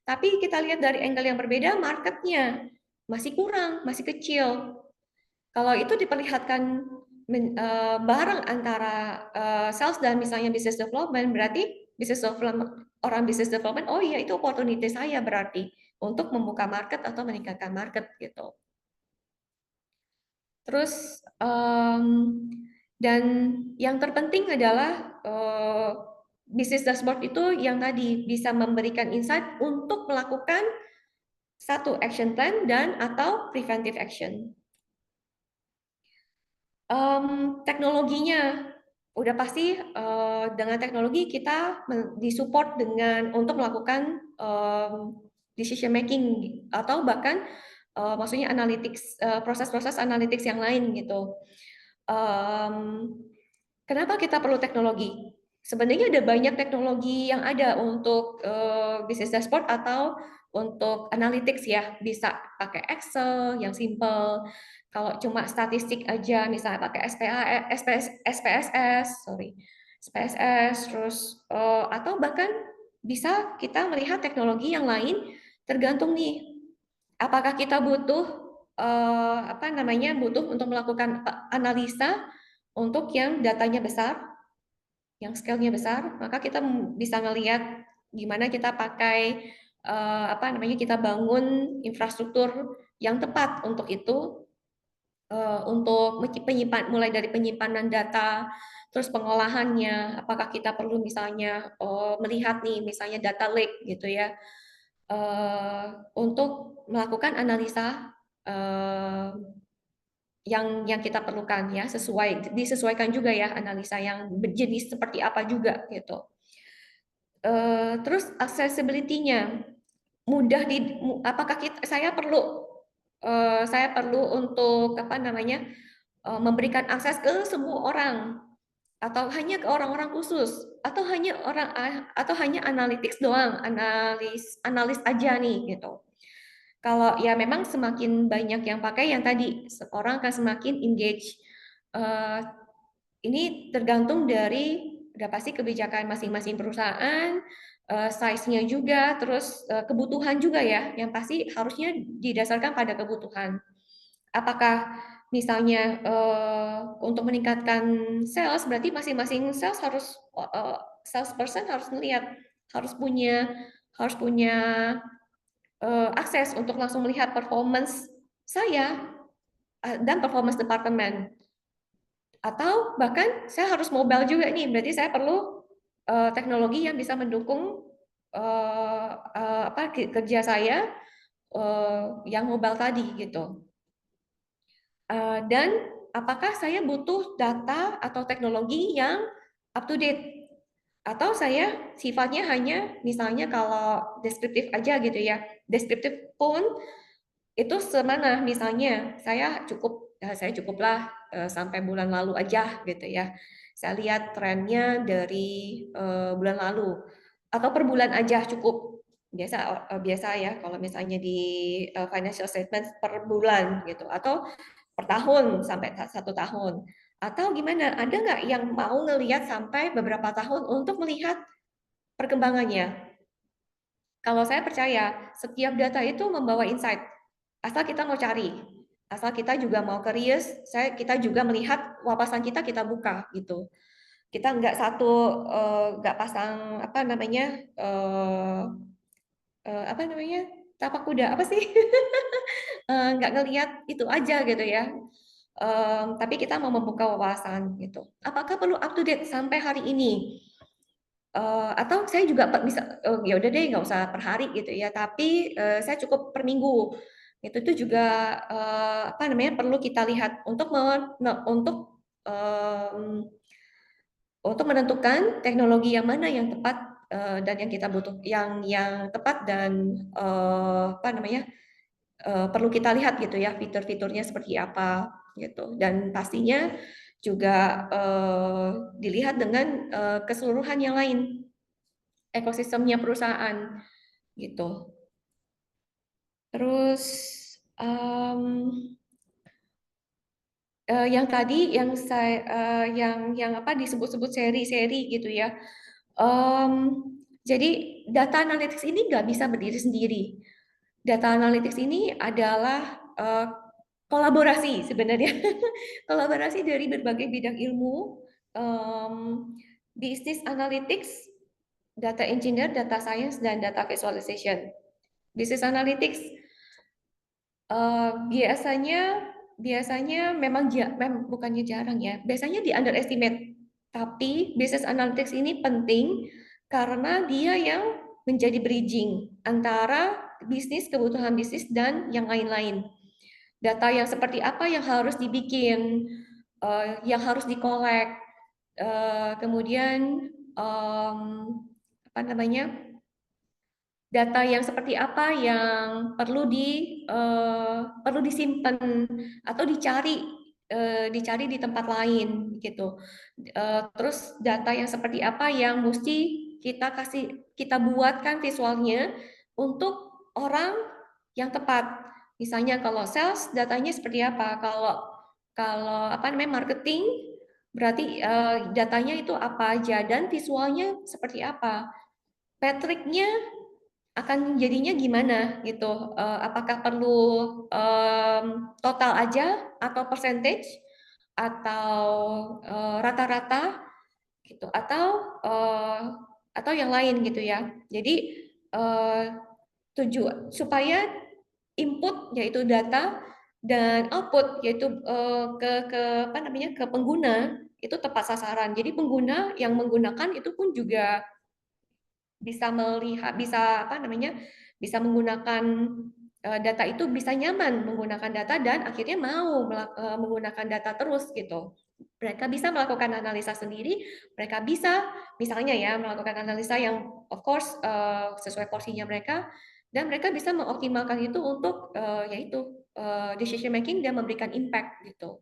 tapi kita lihat dari angle yang berbeda, marketnya masih kurang, masih kecil. Kalau itu diperlihatkan bareng antara sales dan misalnya business development, berarti orang business development, oh iya itu opportunity saya berarti untuk membuka market atau meningkatkan market gitu. Terus dan yang terpenting adalah bisnis dashboard itu yang tadi bisa memberikan insight untuk melakukan satu action plan dan atau preventive action. Teknologinya udah pasti dengan teknologi kita disupport dengan untuk melakukan decision making atau bahkan maksudnya analytics proses-proses analytics yang lain gitu. Kenapa kita perlu teknologi? Sebenarnya ada banyak teknologi yang ada untuk business dashboard atau untuk analytics ya. Bisa pakai Excel yang simple. Kalau cuma statistik aja, misalnya pakai SPSS, terus atau bahkan bisa kita melihat teknologi yang lain. Tergantung nih, apakah kita butuh butuh untuk melakukan analisa untuk yang datanya besar, yang scale-nya besar, maka kita bisa ngelihat gimana kita pakai kita bangun infrastruktur yang tepat untuk itu, untuk mulai dari penyimpanan data, terus pengolahannya, apakah kita perlu misalnya melihat nih misalnya data lake gitu ya, untuk melakukan analisa yang kita perlukan ya, disesuaikan juga ya analisa yang berjenis seperti apa juga gitu. Terus accessibility-nya mudah apakah saya perlu untuk memberikan akses ke semua orang atau hanya ke orang-orang khusus atau hanya analytics doang, analis aja nih gitu. Kalau ya memang semakin banyak yang pakai yang tadi, orang akan semakin engage. Ini tergantung dari udah pasti kebijakan masing-masing perusahaan, size-nya juga, terus kebutuhan juga ya, yang pasti harusnya didasarkan pada kebutuhan. Apakah misalnya untuk meningkatkan sales, berarti masing-masing salesperson harus melihat, harus punya akses untuk langsung melihat performance saya dan performance departemen. Atau bahkan saya harus mobile juga nih, berarti saya perlu teknologi yang bisa mendukung kerja saya yang mobile tadi gitu. Dan apakah saya butuh data atau teknologi yang up to date? Atau saya sifatnya hanya misalnya kalau deskriptif aja gitu ya. Deskriptif pun itu semana, misalnya saya cukuplah sampai bulan lalu aja gitu ya. Saya lihat trennya dari bulan lalu atau per bulan aja cukup. Biasa ya kalau misalnya di financial statement per bulan gitu, atau per tahun sampai 1 tahun. Atau gimana? Ada nggak yang mau ngelihat sampai beberapa tahun untuk melihat perkembangannya? Kalau saya percaya setiap data itu membawa insight. Asal kita mau cari, asal kita juga mau curious, kita juga melihat wawasan kita buka gitu. Kita nggak nggak pasang tapak kuda apa sih? Nggak ngelihat itu aja gitu ya. Tapi kita mau membuka wawasan gitu. Apakah perlu up to date sampai hari ini? Atau saya juga bisa ya udah deh nggak usah per hari gitu ya, tapi saya cukup per minggu. Itu juga perlu kita lihat untuk menentukan teknologi yang mana yang tepat dan yang kita butuh, yang tepat dan perlu kita lihat gitu ya, fitur-fiturnya seperti apa gitu, dan pastinya juga dilihat dengan keseluruhan yang lain, ekosistemnya perusahaan gitu. Terus yang tadi yang saya disebut-sebut seri-seri gitu ya. Jadi data analytics ini nggak bisa berdiri sendiri. Data analytics ini adalah kolaborasi sebenarnya, kolaborasi dari berbagai bidang ilmu, business analytics, data engineer, data science, dan data visualization. Business analytics biasanya biasanya memang bukannya jarang ya, biasanya di underestimate. Tapi business analytics ini penting karena dia yang menjadi bridging antara bisnis, kebutuhan bisnis dan yang lain-lain. Data yang seperti apa yang harus dibikin, yang harus dikolek, kemudian apa namanya, data yang seperti apa yang perlu disimpan atau dicari di tempat lain gitu. Terus data yang seperti apa yang mesti kita buatkan visualnya untuk orang yang tepat. Misalnya kalau sales datanya seperti apa, kalau apa namanya marketing berarti datanya itu apa aja dan visualnya seperti apa. Patricknya akan jadinya gimana gitu? Apakah perlu total aja atau percentage atau rata-rata gitu atau yang lain gitu ya. Jadi tujuan supaya input yaitu data dan output yaitu ke apa namanya ke pengguna itu tepat sasaran. Jadi pengguna yang menggunakan itu pun juga bisa melihat, bisa apa namanya, bisa menggunakan data itu, bisa nyaman menggunakan data dan akhirnya mau menggunakan data terus gitu. Mereka bisa melakukan analisa sendiri, mereka bisa misalnya ya melakukan analisa yang of course sesuai porsinya mereka dan mereka bisa mengoptimalkan itu untuk yaitu decision making dan memberikan impact gitu.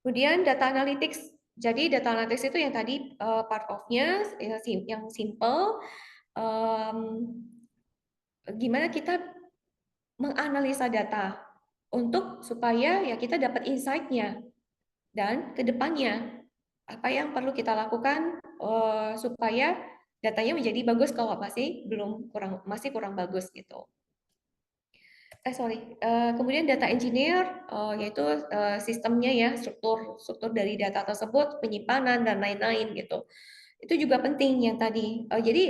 Kemudian data analytics. Jadi data analytics itu yang tadi part of-nya yang simple. Gimana kita menganalisa data untuk supaya ya kita dapat insight-nya dan ke depannya apa yang perlu kita lakukan supaya datanya menjadi bagus kalau masih kurang bagus gitu. Kemudian data engineer yaitu sistemnya ya struktur dari data tersebut, penyimpanan dan lain-lain gitu. Itu juga penting yang tadi. Jadi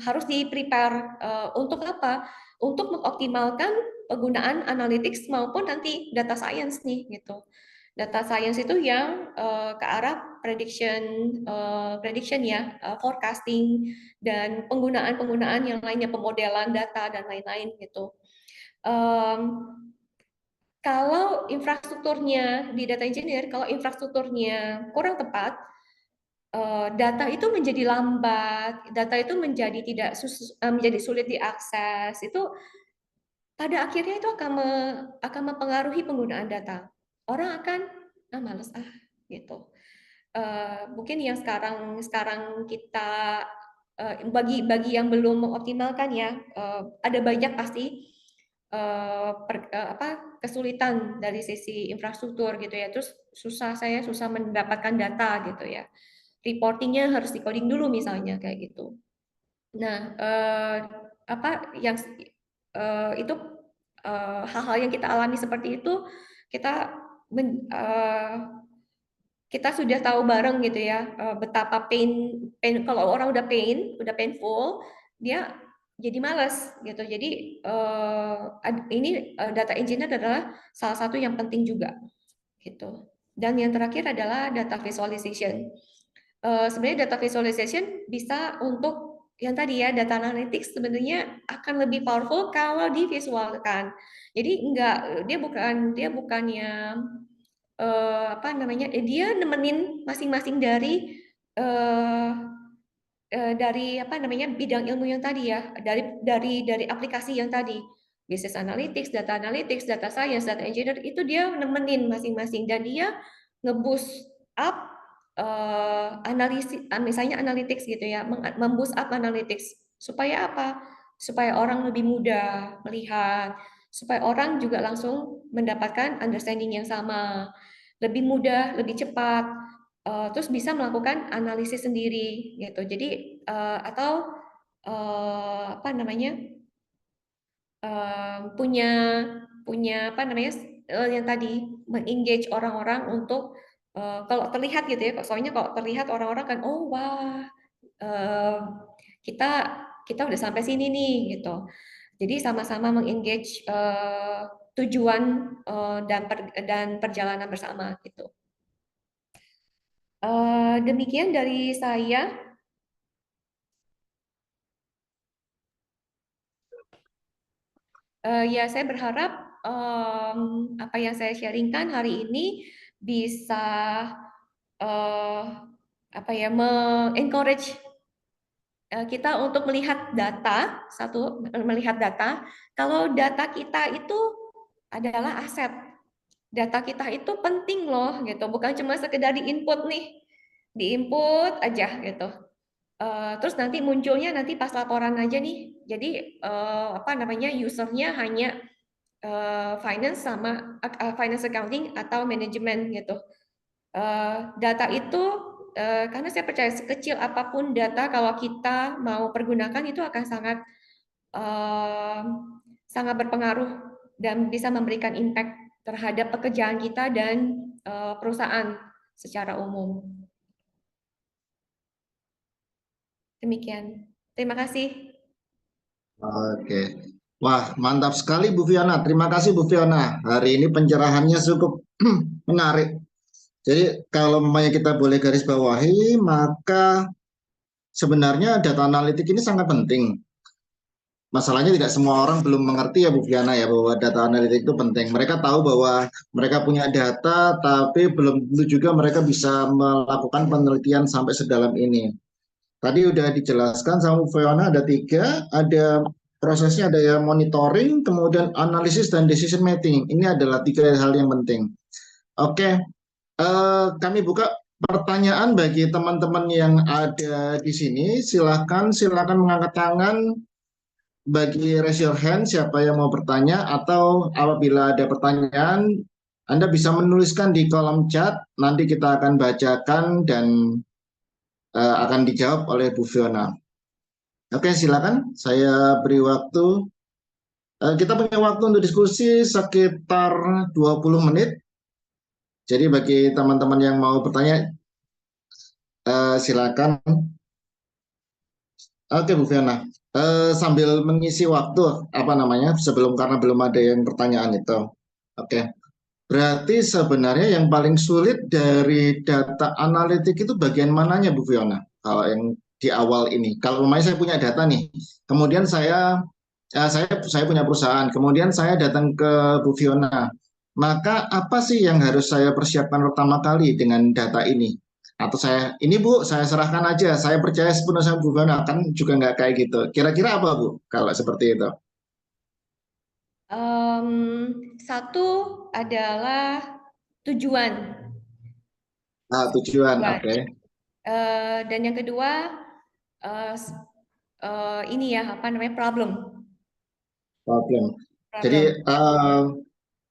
harus di-prepare untuk apa? Untuk mengoptimalkan penggunaan analytics maupun nanti data science nih gitu. Data science itu yang ke arah prediction ya, forecasting dan penggunaan yang lainnya, pemodelan data dan lain-lain gitu. Kalau infrastrukturnya di data engineer, kalau infrastrukturnya kurang tepat, data itu menjadi lambat, data itu menjadi sulit diakses. Itu pada akhirnya itu akan mempengaruhi penggunaan data. Orang akan males gitu. Mungkin yang sekarang kita bagi yang belum mengoptimalkan ya, ada banyak pasti kesulitan dari sisi infrastruktur gitu ya. Terus saya susah mendapatkan data gitu ya. Reportingnya harus di-coding dulu misalnya kayak gitu. Nah, itu hal-hal yang kita alami seperti itu kita sudah tahu bareng gitu ya betapa pain kalau orang udah painful dia jadi malas gitu. Jadi ini data engineer adalah salah satu yang penting juga gitu. Dan yang terakhir adalah data visualization. Sebenarnya data visualization bisa untuk yang tadi ya data analytics sebenarnya akan lebih powerful kalau divisualkan. Jadi dia bukannya dia nemenin masing-masing dari bidang ilmu yang tadi ya, dari aplikasi yang tadi, business analytics, data science, data engineer itu dia nemenin masing-masing dan dia nge-boost up misalnya analytics gitu ya, memboost up analytics supaya apa? Supaya orang lebih mudah melihat, supaya orang juga langsung mendapatkan understanding yang sama, lebih mudah, lebih cepat, terus bisa melakukan analisis sendiri gitu. Jadi atau punya yang tadi mengengage orang-orang untuk kalau terlihat gitu ya, soalnya kalau terlihat orang-orang kan oh wah kita udah sampai sini nih gitu. Jadi sama-sama mengengage tujuan dan perjalanan bersama gitu. Demikian dari saya. Ya, saya berharap apa yang saya sharingkan hari ini bisa apa ya, encourage kita untuk melihat data, melihat data. Kalau data kita itu adalah aset, data kita itu penting loh gitu, bukan cuma sekedar diinput nih, diinput aja gitu. Terus nanti munculnya nanti pas laporan aja nih. Jadi apa namanya, usernya hanya finance sama finance accounting atau manajemen gitu. Data itu karena saya percaya sekecil apapun data, kalau kita mau pergunakan itu akan sangat berpengaruh dan bisa memberikan impact terhadap pekerjaan kita dan perusahaan secara umum. Demikian. Terima kasih. Oke. Wah, mantap sekali Bu Fiona. Terima kasih Bu Fiona. Hari ini pencerahannya cukup menarik. Jadi kalau memangnya kita boleh garis bawahi, maka sebenarnya data analitik ini sangat penting. Masalahnya tidak semua orang belum mengerti ya Bu Fiana ya, bahwa data analitik itu penting. Mereka tahu bahwa mereka punya data, tapi belum tentu juga mereka bisa melakukan penelitian sampai sedalam ini. Tadi udah dijelaskan sama Bu Fiona ada tiga, ada prosesnya, ada yang monitoring, kemudian analisis dan decision making. Ini adalah tiga hal yang penting. Oke, kami buka pertanyaan bagi teman-teman yang ada di sini. Silakan mengangkat tangan, bagi raise your hand siapa yang mau bertanya, atau apabila ada pertanyaan Anda bisa menuliskan di kolom chat, nanti kita akan bacakan dan akan dijawab oleh Bu Fiona. Oke, silakan saya beri waktu. Kita punya waktu untuk diskusi sekitar 20 menit. Jadi bagi teman-teman yang mau bertanya, silakan. Oke Bu Fiona, sambil mengisi waktu karena belum ada yang pertanyaan itu. Oke, berarti sebenarnya yang paling sulit dari data analitik itu bagian mananya Bu Fiona? Kalau yang di awal ini, kalau saya punya data nih, kemudian saya punya perusahaan, kemudian saya datang ke Bu Fiona, maka apa sih yang harus saya persiapkan pertama kali dengan data ini? Atau ini Bu, saya serahkan aja, saya percaya sepenuhnya sama Bu Fiona, kan juga nggak kayak gitu. Kira-kira apa Bu, kalau seperti itu? Satu adalah tujuan. Tujuan, oke. Dan yang kedua ini ya, apa namanya, problem. Jadi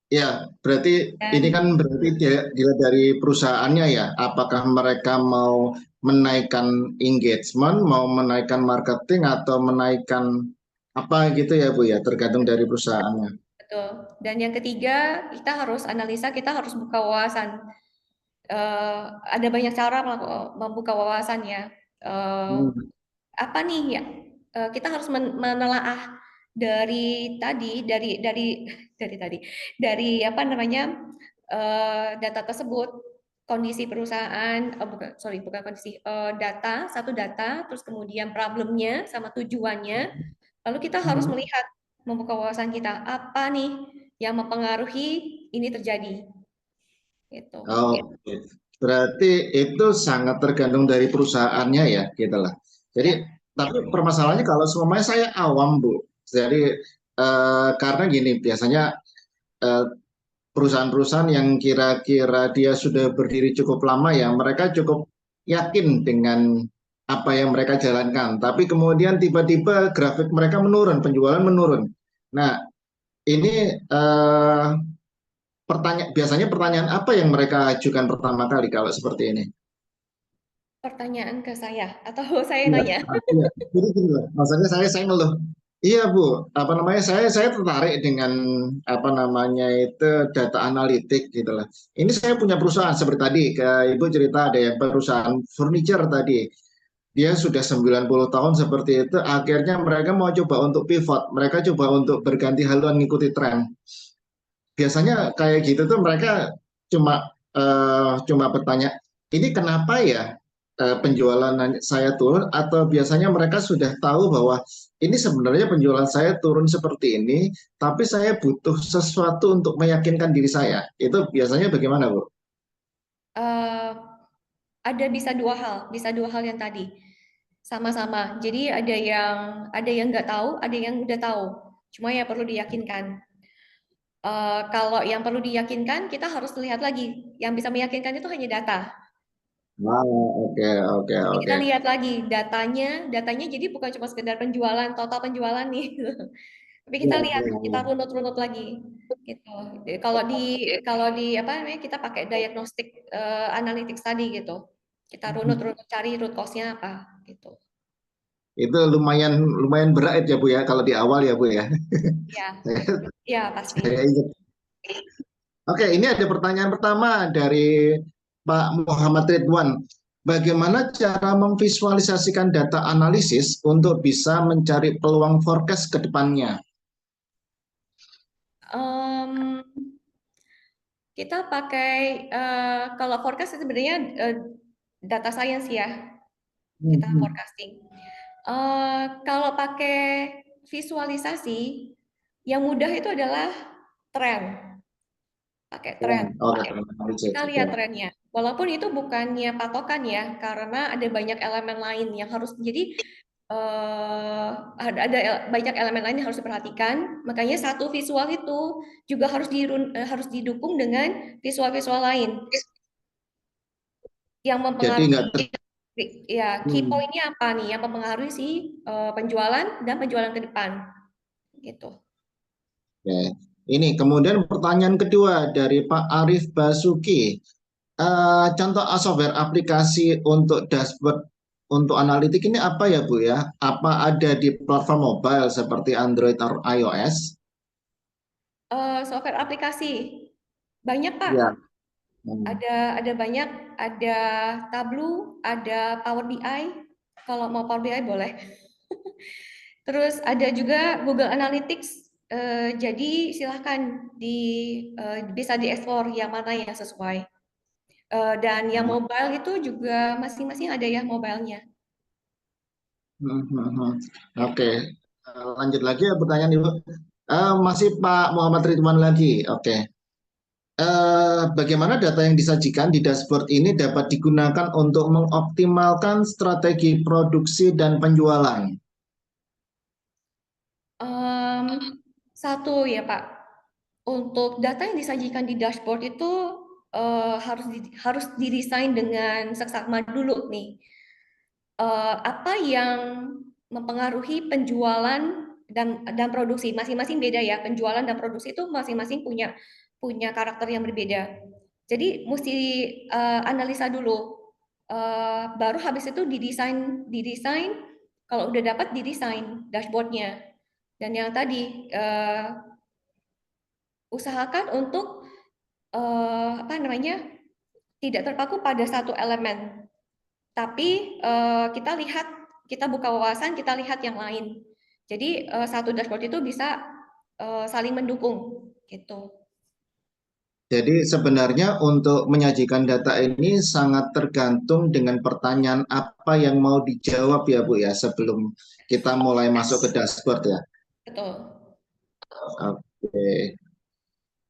ya, berarti ini kan berarti dilihat dari perusahaannya ya, apakah mereka mau menaikkan engagement, mau menaikkan marketing, atau menaikkan apa gitu ya Bu ya, tergantung dari perusahaannya. Betul. Dan yang ketiga, kita harus analisa, kita harus buka wawasan. Ada banyak cara membuka wawasan ya. Apa nih ya? Kita harus menelaah dari apa namanya, data tersebut, kondisi perusahaan, bukan kondisi, satu data, terus kemudian problemnya sama tujuannya, lalu kita harus melihat, membuka wawasan kita, apa nih yang mempengaruhi ini terjadi, gitu. Oke. Berarti itu sangat tergantung dari perusahaannya ya, gitu lah. Jadi, tapi permasalahannya kalau semuanya saya awam Bu, jadi karena gini, biasanya perusahaan-perusahaan yang kira-kira dia sudah berdiri cukup lama ya, mereka cukup yakin dengan apa yang mereka jalankan. Tapi kemudian tiba-tiba grafik mereka menurun, penjualan menurun. Nah, ini biasanya pertanyaan apa yang mereka ajukan pertama kali kalau seperti ini? Pertanyaan ke saya atau saya nanya? Iya. Jadi gini loh, maksudnya saya ngeluh. Iya Bu, saya tertarik dengan itu data analitik gitu lah. Ini saya punya perusahaan seperti tadi, Ibu cerita ada yang perusahaan furniture tadi. Dia sudah 90 tahun seperti itu, akhirnya mereka mau coba untuk pivot, mereka coba untuk berganti haluan mengikuti tren. biasanya kayak gitu tuh mereka cuma bertanya, ini kenapa ya penjualan saya turun, atau biasanya mereka sudah tahu bahwa ini sebenarnya penjualan saya turun seperti ini, tapi saya butuh sesuatu untuk meyakinkan diri saya. Itu biasanya bagaimana, Bu? Eh, ada bisa dua hal yang tadi sama-sama. Jadi ada yang nggak tahu, ada yang udah tahu. Cuma ya perlu diyakinkan. Kalau yang perlu diyakinkan, kita harus lihat lagi. Yang bisa meyakinkan itu hanya data. Wow, oke, oke, Jadi oke. kita lihat lagi datanya jadi bukan cuma sekedar penjualan, total penjualan nih. Tapi kita Ya, lihat, ya, kita ya. runut-runut lagi gitu. Jadi kalau di apa namanya kita pakai diagnostik analytics tadi gitu. Kita runut-runut cari root cause-nya apa gitu. Itu lumayan lumayan berat ya, Bu ya, kalau di awal ya, Bu ya. Ya, ya pasti. Saya ingat. Oke, ini ada pertanyaan pertama dari Pak Muhammad Ridwan. Bagaimana cara memvisualisasikan data analisis untuk bisa mencari peluang forecast ke depannya? Em, kita pakai kalau forecast itu sebenarnya data science ya, kita Mhm. forecasting. Kalau pakai visualisasi, yang mudah itu adalah tren, pakai tren. Oke, analisis. Kita Oke. lihat trennya. Walaupun itu bukannya patokan ya, karena ada banyak elemen lain yang harus jadi ada banyak elemen lain yang harus diperhatikan. Makanya satu visual itu juga harus didukung dengan visual-visual lain yang Jadi nggak mempengaruhi ya key hmm, point-nya apa nih yang mempengaruhi si penjualan dan penjualan ke depan gitu. oke. Ini kemudian pertanyaan kedua dari Pak Arif Basuki. Contoh software aplikasi untuk dashboard untuk analitik ini apa ya, Bu ya? Apa ada di platform mobile seperti Android atau iOS? Software aplikasi banyak Pak. Ya. Hmm. Ada banyak, ada Tableau, ada Power BI. Kalau mau Power BI boleh. Terus ada juga Google Analytics. Jadi silahkan bisa dieksplor yang mana yang sesuai. Dan yang mobile itu juga masing-masing ada ya mobilenya. Hmm, hmm, hmm. Ya. Oke. Lanjut lagi ya pertanyaan Ibu. Masih Pak Muhammad Ridwan lagi. Oke. Bagaimana data yang disajikan di dashboard ini dapat digunakan untuk mengoptimalkan strategi produksi dan penjualan? Em, Satu ya Pak, untuk data yang disajikan di dashboard itu harus didesain dengan seksama dulu nih. Apa yang mempengaruhi penjualan dan produksi masing-masing beda ya, penjualan dan produksi itu masing-masing punya karakter yang berbeda. Jadi mesti analisa dulu. Baru habis itu didesain kalau udah dapat didesain dashboardnya. Dan yang tadi usahakan untuk apa namanya tidak terpaku pada satu elemen. Tapi kita buka wawasan, kita lihat yang lain. Jadi satu dashboard itu bisa saling mendukung gitu. Jadi sebenarnya untuk menyajikan data ini sangat tergantung dengan pertanyaan apa yang mau dijawab ya Bu ya, sebelum kita mulai masuk ke dashboard ya. Betul. Oke.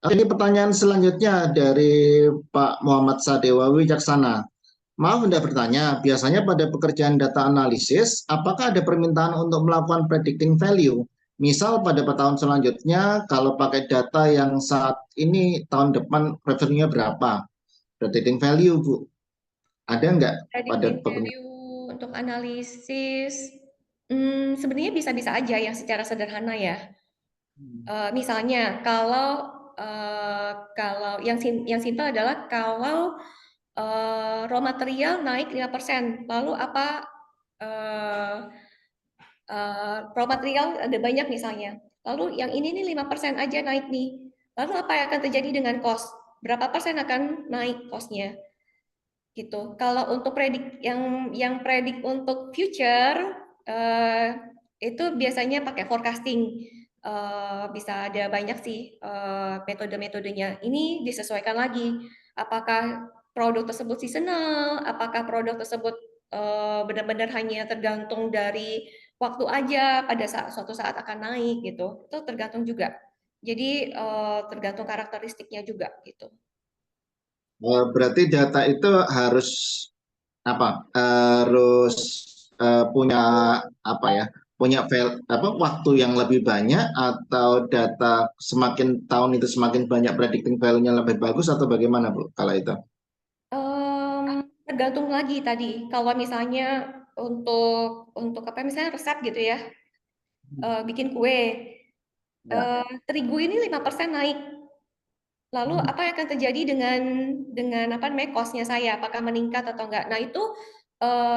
Ini pertanyaan selanjutnya dari Pak Muhammad Sadewa Wijaksana. Maaf Anda bertanya, biasanya pada pekerjaan data analisis, apakah ada permintaan untuk melakukan predicting value? Misal pada tahun selanjutnya, kalau pakai data yang saat ini tahun depan revenue-nya berapa? Predicting value, Bu. Ada nggak pada Predictive value untuk analisis, sebenarnya bisa-bisa aja yang secara sederhana ya. Misalnya kalau yang simpel adalah kalau raw material naik 5%, lalu apa eh, raw material ada banyak misalnya. Lalu yang ini nih 5% aja naik nih. Lalu apa yang akan terjadi dengan cost? Berapa persen akan naik cost-nya? Gitu. Kalau untuk yang predik untuk future itu biasanya pakai forecasting. bisa ada banyak sih metode-metodenya. Ini disesuaikan lagi. Apakah produk tersebut seasonal? Apakah produk tersebut benar-benar hanya tergantung dari waktu aja pada suatu saat akan naik gitu. Itu tergantung juga. Jadi tergantung karakteristiknya juga gitu. Berarti data itu harus apa? Harus punya apa ya? Punya waktu yang lebih banyak, atau data semakin tahun itu semakin banyak predicting value-nya lebih bagus, atau bagaimana, Bu, kalau itu? Tergantung lagi tadi. Kalau misalnya untuk apa misalnya resep gitu ya, bikin kue, Ya. terigu ini 5% naik. Lalu apa yang akan terjadi dengan apa namanya cost-nya saya? Apakah meningkat atau enggak? Nah itu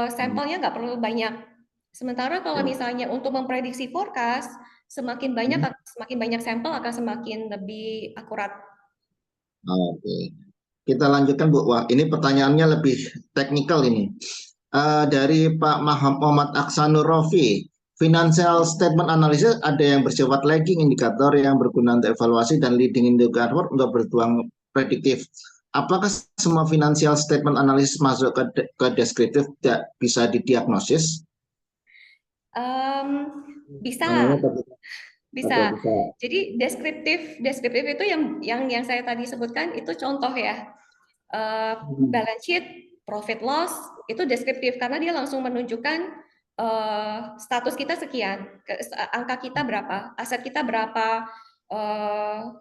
sampelnya nggak perlu banyak. Sementara kalau misalnya untuk memprediksi forecast, semakin banyak sampel akan semakin lebih akurat. Oke. Kita lanjutkan, Bu. Wah, ini pertanyaannya lebih teknikal ini. Dari Pak Muhammad Aksanur Rofi, financial statement analysis ada yang bersifat lagging indikator yang berguna untuk evaluasi, dan leading indicator untuk bertuang prediktif. Apakah semua financial statement analysis masuk ke deskriptif tidak bisa didiagnosis? Bisa, Oke, bisa. bisa. Jadi deskriptif itu yang saya tadi sebutkan itu contoh ya. Balance sheet, profit loss itu deskriptif karena dia langsung menunjukkan status kita sekian, angka kita berapa, aset kita berapa,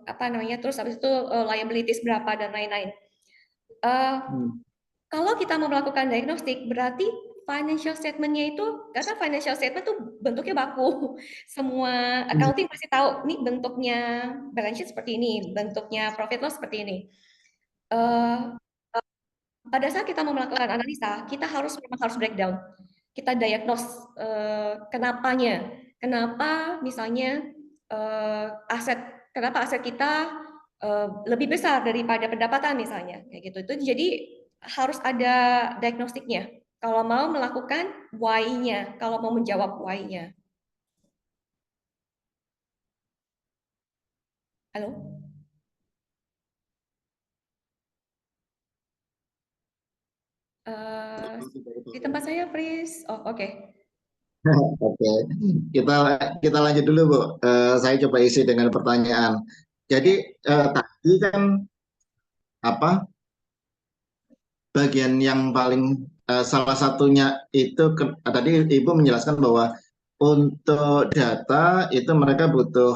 apa namanya, terus habis itu liabilities berapa dan lain-lain. Kalau kita mau melakukan diagnostik, berarti financial statement-nya itu, karena financial statement tuh bentuknya baku. Semua accounting pasti tahu, nih bentuknya balance sheet seperti ini, bentuknya profit loss seperti ini. Pada saat kita mau melakukan analisa, kita memang harus breakdown. Kita diagnose kenapanya. Kenapa misalnya kenapa aset kita lebih besar daripada pendapatan misalnya, kayak gitu. Itu jadi harus ada diagnostiknya. Kalau mau melakukan why-nya, kalau mau menjawab why-nya. Halo? Di tempat saya, please. Oh, oke. Oke, kita lanjut dulu, Bu. Saya coba isi dengan pertanyaan. Jadi tadi kan apa bagian yang paling salah satunya itu tadi Ibu menjelaskan bahwa untuk data itu mereka butuh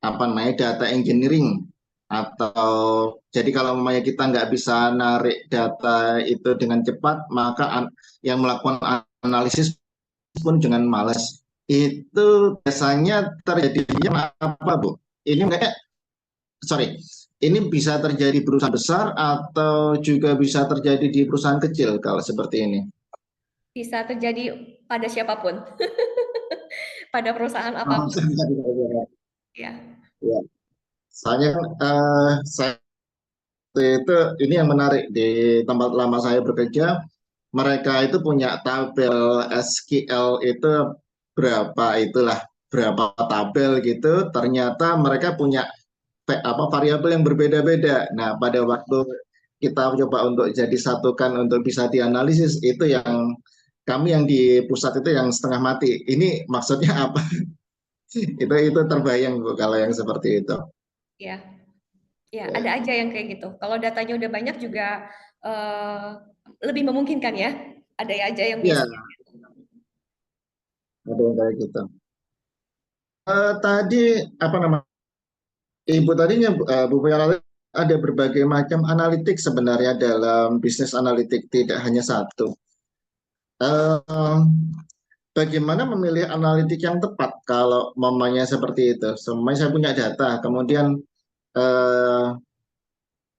apa namanya data engineering, atau jadi kalau namanya kita nggak bisa narik data itu dengan cepat, maka yang melakukan analisis pun jangan malas. Itu biasanya terjadinya apa, Bu? Ini ini bisa terjadi perusahaan besar atau juga bisa terjadi di perusahaan kecil kalau seperti ini? Bisa terjadi pada siapapun. Pada perusahaan Oh, apapun. Ya. ya. Soalnya saya itu ini yang menarik di tempat lama saya bekerja, mereka itu punya tabel SQL itu berapa tabel gitu, ternyata mereka punya variabel yang berbeda-beda. Nah, pada waktu kita coba untuk jadi satukan untuk bisa dianalisis, itu yang kami yang di pusat itu yang setengah mati. Ini maksudnya apa? Itu terbayang, Bu, kalau yang seperti itu. Ya. Ya, ada aja yang kayak gitu. Kalau datanya udah banyak juga lebih memungkinkan ya. Ada aja yang Ya, miss. ada yang kayak gitu. Tadi apa namanya? Ibu tadinya Bu Viola, ada berbagai macam analitik sebenarnya dalam bisnis analitik, tidak hanya satu. Eh, Bagaimana memilih analitik yang tepat kalau mamanya seperti itu? Semuanya saya punya data, kemudian eh,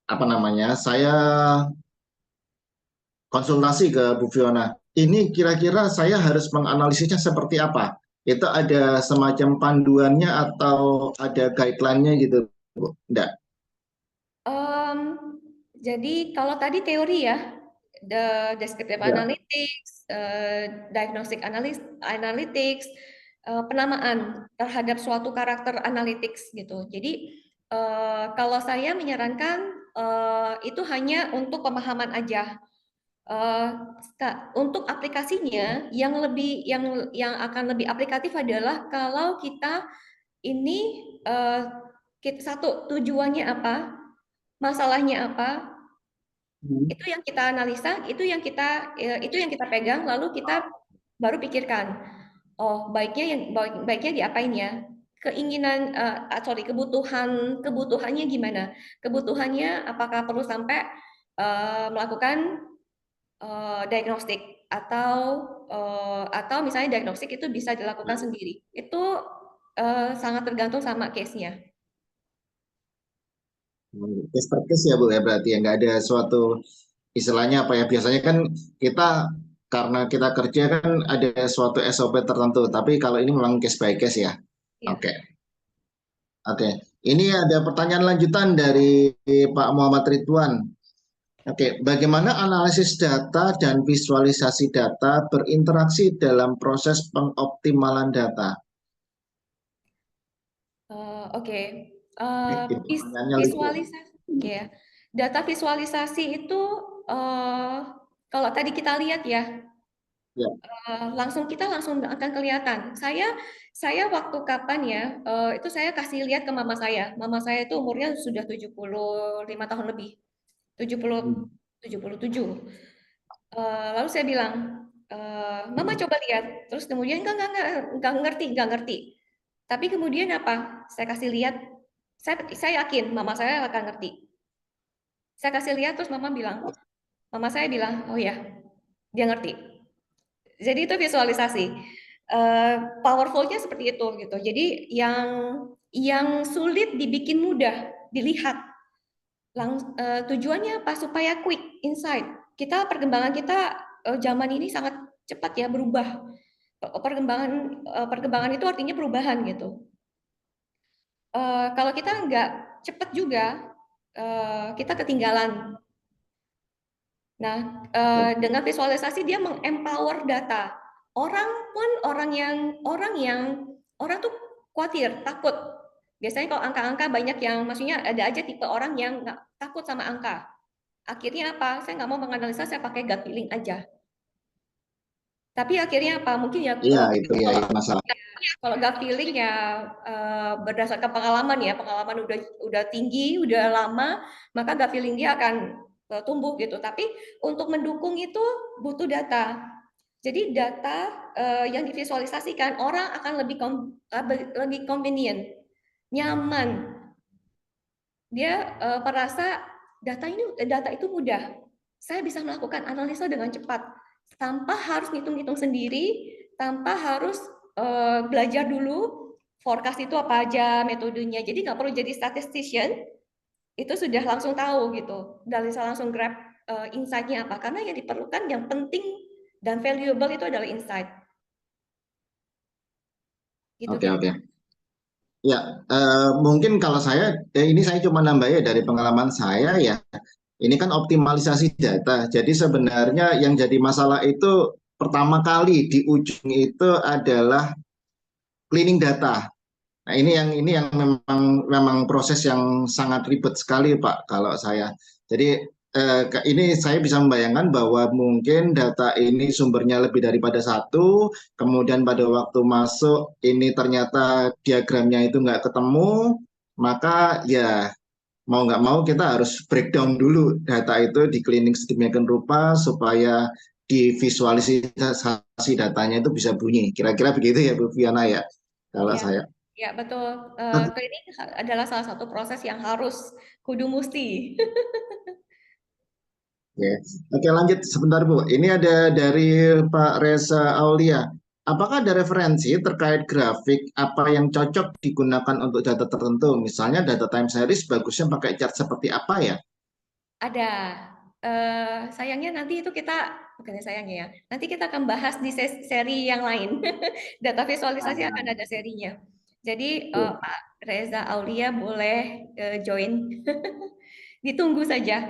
apa namanya? Saya konsultasi ke Bu Fiona. Ini kira-kira saya harus menganalisisnya seperti apa? Itu ada semacam panduannya atau ada guideline-nya gitu, Bu? Enggak. Jadi kalau tadi teori ya, the descriptive Ya. analytics, diagnostic analytics, penamaan terhadap suatu karakter analytics gitu. Jadi kalau saya menyarankan itu hanya untuk pemahaman aja. Untuk aplikasinya yang akan lebih aplikatif adalah kalau kita ini satu tujuannya apa, masalahnya apa, itu yang kita analisa, itu yang kita pegang, lalu kita baru pikirkan, oh baiknya diapain ya, kebutuhannya gimana, kebutuhannya apakah perlu sampai melakukan diagnostik atau misalnya diagnostik itu bisa dilakukan sendiri, itu sangat tergantung sama case-nya. Case per case ya Bu ya, berarti ya nggak ada suatu istilahnya apa ya, biasanya kan kita karena kita kerja kan ada suatu SOP tertentu, tapi kalau ini memang case by case ya. Ya. Oke. Oke, ini ada pertanyaan lanjutan dari Pak Muhammad Ridwan. Oke, bagaimana analisis data dan visualisasi data berinteraksi dalam proses pengoptimalan data? Oke. Itu pertanyaannya lucu. Visualisasi, ya. Data visualisasi itu kalau tadi kita lihat ya, Ya. kita langsung akan kelihatan. Saya waktu kapan ya, itu saya kasih lihat ke mama saya. Mama saya itu umurnya sudah 75 tahun lebih, 77. Lalu saya bilang, Mama coba lihat. Terus kemudian nggak ngerti. Tapi kemudian apa? Saya kasih lihat. Saya yakin mama saya akan ngerti. Saya kasih lihat terus mama saya bilang, oh ya, dia ngerti. Jadi itu visualisasi. Powerful-nya seperti itu gitu. Jadi yang sulit dibikin mudah dilihat. Tujuannya apa? Supaya quick insight. Perkembangan kita zaman ini sangat cepat ya berubah. Perkembangan itu artinya perubahan gitu. Kalau kita nggak cepat juga, kita ketinggalan. Nah, dengan visualisasi dia mengempower data. Orang tuh khawatir, takut. Biasanya kalau angka-angka banyak yang, maksudnya ada aja tipe orang yang nggak takut sama angka. Akhirnya apa? Saya nggak mau menganalisa, saya pakai gut feeling aja. Tapi akhirnya apa? Mungkin ya. Iya, itu masalah. Kalau gut feeling ya berdasarkan pengalaman ya, pengalaman udah tinggi, udah lama, maka gut feeling dia akan tumbuh gitu. Tapi untuk mendukung itu butuh data. Jadi data yang divisualisasikan orang akan lebih convenient, nyaman. Dia merasa data itu mudah. Saya bisa melakukan analisa dengan cepat tanpa harus ngitung-ngitung sendiri, tanpa harus belajar dulu forecast itu apa aja metodenya. Jadi nggak perlu jadi statistician, itu sudah langsung tahu gitu. Dan bisa langsung grab insight-nya apa. Karena yang diperlukan, yang penting dan valuable itu adalah insight. Gitu, Oke. Ya, mungkin kalau ini saya cuma nambah ya dari pengalaman saya ya. Ini kan optimalisasi data. Jadi sebenarnya yang jadi masalah itu pertama kali di ujung itu adalah cleaning data. Nah, ini yang memang proses yang sangat ribet sekali, Pak, kalau saya. Jadi ini saya bisa membayangkan bahwa mungkin data ini sumbernya lebih daripada satu, kemudian pada waktu masuk ini ternyata diagramnya itu nggak ketemu, maka ya mau nggak mau kita harus breakdown dulu data itu di cleaning sedemikian rupa supaya divisualisasi datanya itu bisa bunyi. Kira-kira begitu ya Bu Fiana ya, kalau ya. saya. Ya, betul. Cleaning adalah salah satu proses yang harus kudu musti. Oke, lanjut sebentar Bu. Ini ada dari Pak Reza Aulia. Apakah ada referensi terkait grafik apa yang cocok digunakan untuk data tertentu? Misalnya data time series bagusnya pakai chart seperti apa ya? Ada. Sayangnya nanti itu bukannya sayangnya ya, nanti kita akan bahas di seri yang lain. Data visualisasi akan ada serinya. Jadi Pak Reza Aulia boleh join. Ditunggu saja.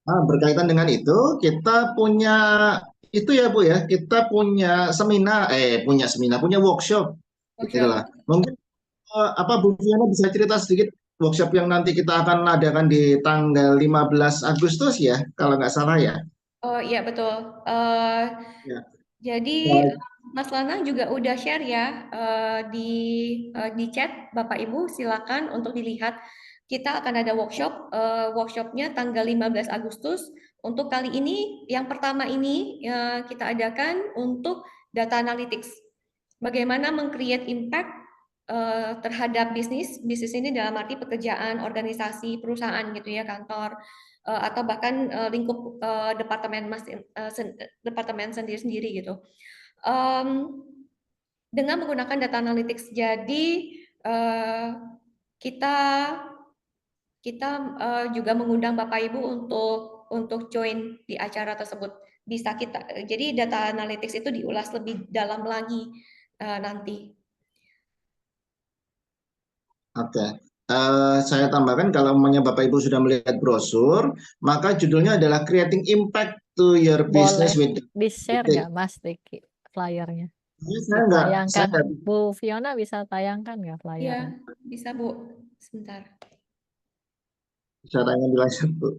Berkaitan dengan itu, kita punya itu ya Bu ya, kita punya workshop gitu Workshop. lah. Mungkin apa Bu Fiona bisa cerita sedikit workshop yang nanti kita akan adakan di tanggal 15 Agustus ya, kalau nggak salah ya. Oh iya betul. Ya. Jadi Baik. Mas Lana juga udah share ya di chat Bapak Ibu silakan untuk dilihat. Kita akan ada workshopnya tanggal 15 Agustus. Untuk kali ini yang pertama ini kita adakan untuk data analytics. Bagaimana meng-create impact terhadap bisnis ini dalam arti pekerjaan, organisasi, perusahaan gitu ya, kantor atau bahkan lingkup departemen sendiri-sendiri gitu. Dengan menggunakan data analytics. Jadi kita kita juga mengundang Bapak Ibu untuk join di acara tersebut. Bisa jadi data analytics itu diulas lebih dalam lagi nanti. Oke. Saya tambahkan kalau namanya Bapak Ibu sudah melihat brosur, maka judulnya adalah Creating Impact to Your Boleh Business with di-share Titik. nggak Mas Diki flyernya? Saya nggak, saya Ditayangkan. nggak Bu Fiona bisa tayangkan nggak Iya, flyernya? bisa Bu. Sebentar. bisa tanya di layar Bu.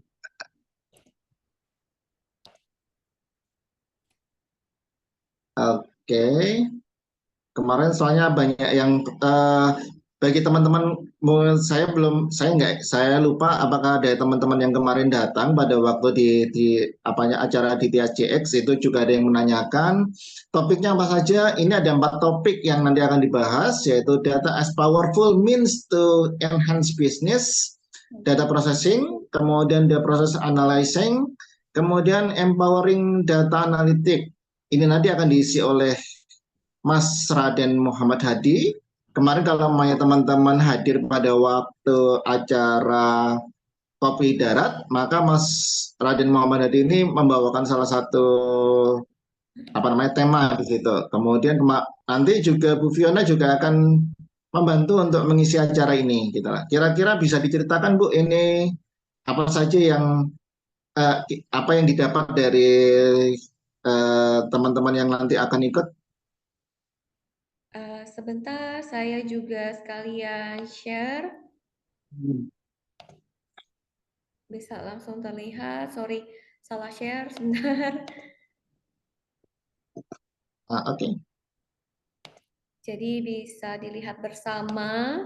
Oke. Kemarin soalnya banyak yang bagi teman-teman saya lupa apakah ada teman-teman yang kemarin datang pada waktu di acara di THCX itu juga ada yang menanyakan topiknya apa saja. Ini ada 4 topik yang nanti akan dibahas, yaitu data as powerful means to enhance business, data processing, kemudian data process analyzing, kemudian empowering data analytic. Ini nanti akan diisi oleh Mas Raden Muhammad Hadi. Kemarin kalau teman-teman hadir pada waktu acara Kopi Darat, maka Mas Raden Muhammad Hadi ini membawakan salah satu tema di situ. Kemudian nanti juga Bu Fiona juga akan membantu untuk mengisi acara ini, gitu lah. Kira-kira bisa diceritakan Bu, ini apa saja eh, apa yang didapat dari teman-teman yang nanti akan ikut? Sebentar, saya juga sekalian share. Bisa langsung terlihat. Sorry, salah share. Sebentar. Oke. Jadi bisa dilihat bersama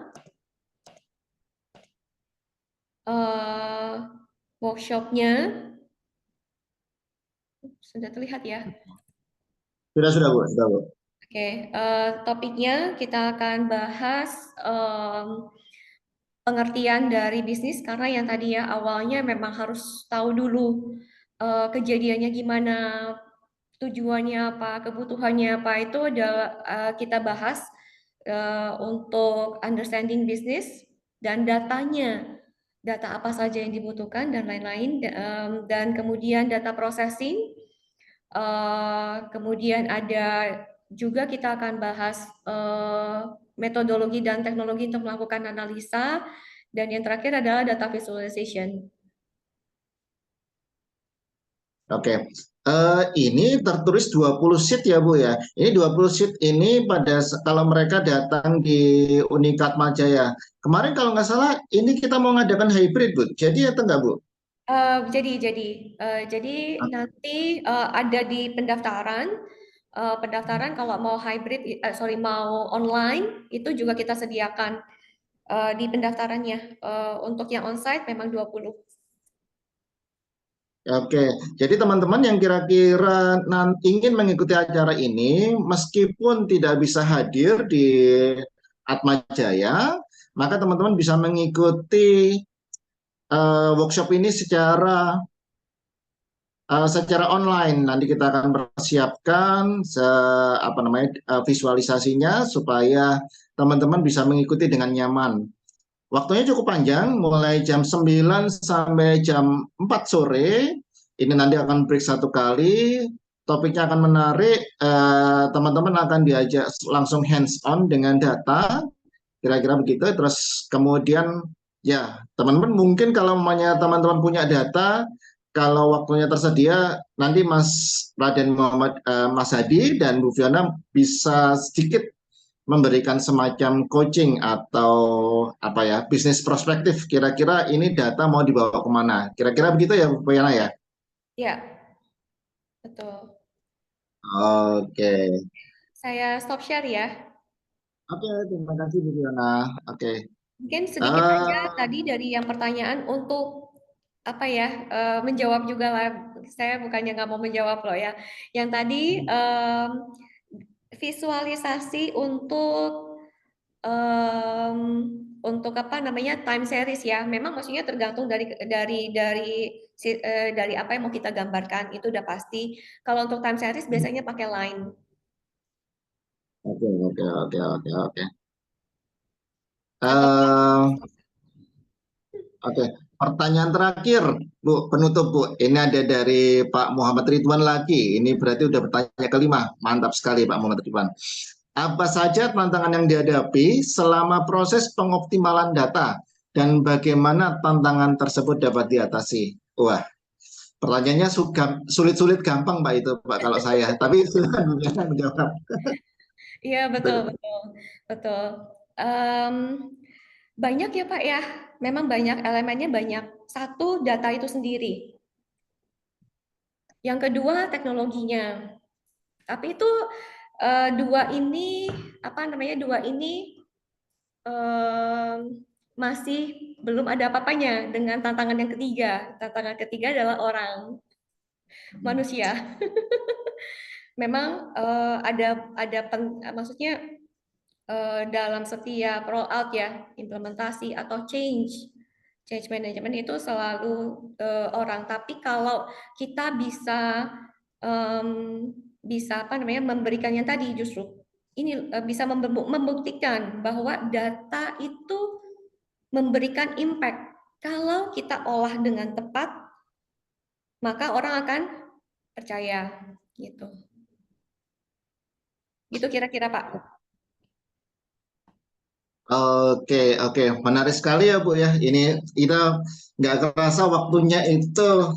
workshopnya. Sudah terlihat ya? Sudah Bu, sudah Bu. Oke, topiknya kita akan bahas pengertian dari bisnis karena yang tadi ya awalnya memang harus tahu dulu kejadiannya gimana, tujuannya apa, kebutuhannya apa itu adalah kita bahas untuk understanding bisnis dan datanya, data apa saja yang dibutuhkan dan lain-lain, dan kemudian data processing, kemudian ada juga kita akan bahas metodologi dan teknologi untuk melakukan analisa, dan yang terakhir adalah data visualization. Oke, ini tertulis 20 sheet ya Bu ya. Ini 20 sheet ini kalau mereka datang di Unikat Majaya. Kemarin kalau nggak salah ini kita mau ngadakan hybrid Bu. Jadi atau nggak Bu? Jadi nanti ada di pendaftaran kalau mau hybrid, mau online itu juga kita sediakan di pendaftarannya. Untuk yang onsite memang 20. Oke, jadi teman-teman yang kira-kira ingin mengikuti acara ini, meskipun tidak bisa hadir di Atmajaya, maka teman-teman bisa mengikuti workshop ini secara online. Nanti kita akan persiapkan visualisasinya supaya teman-teman bisa mengikuti dengan nyaman. Waktunya cukup panjang, mulai jam 9 sampai jam 4 sore. Ini nanti akan break 1 kali. Topiknya akan menarik, teman-teman akan diajak langsung hands on dengan data, kira-kira begitu. Terus kemudian ya teman-teman mungkin kalau teman-teman punya data, kalau waktunya tersedia, nanti Mas Hadi dan Bu Fiona bisa sedikit memberikan semacam coaching atau apa ya, bisnis prospektif. Kira-kira ini data mau dibawa kemana? Kira-kira begitu ya, Bu Fiona ya? Ya, betul. Oke. Saya stop share ya. Oke, terima kasih Bu Fiona. Oke. Mungkin sedikit aja Eh, tadi dari yang pertanyaan untuk apa ya, menjawab juga lah. Saya bukannya nggak mau menjawab loh ya. Yang tadi visualisasi em, untuk apa namanya time series ya. Memang maksudnya tergantung dari apa yang mau kita gambarkan itu udah pasti. Kalau untuk time series biasanya pakai line. Oke, oke, oke, oke, oke. Atau Eh, Oke, pertanyaan terakhir, Bu, penutup, Bu. Ini ada dari Pak Muhammad Ridwan lagi. Ini berarti udah bertanya kelima. Mantap sekali, Pak Muhammad Ridwan. Apa saja tantangan yang dihadapi selama proses pengoptimalan data dan bagaimana tantangan tersebut dapat diatasi? Wah, pertanyaannya sulit-sulit gampang, Pak, itu, Pak, kalau saya. Tapi silakan Bu Yana menjawab. iya betul betul betul. Em, banyak ya Pak ya. Memang banyak elemennya banyak. Satu data itu sendiri. Yang kedua teknologinya. Tapi itu dua ini apa namanya dua ini em, masih belum ada apa-apanya dengan tantangan yang ketiga. Tantangan ketiga adalah orang manusia. Memang maksudnya dalam setiap rollout ya, implementasi atau change management itu selalu orang. Tapi kalau kita em, bisa apa namanya memberikan yang tadi justru ini bisa membuktikan bahwa data itu memberikan impact. Kalau kita olah dengan tepat, maka orang akan percaya gitu. Gitu kira-kira Pak. Oke, oke, menarik sekali ya Bu ya. Ini kita nggak kerasa waktunya itu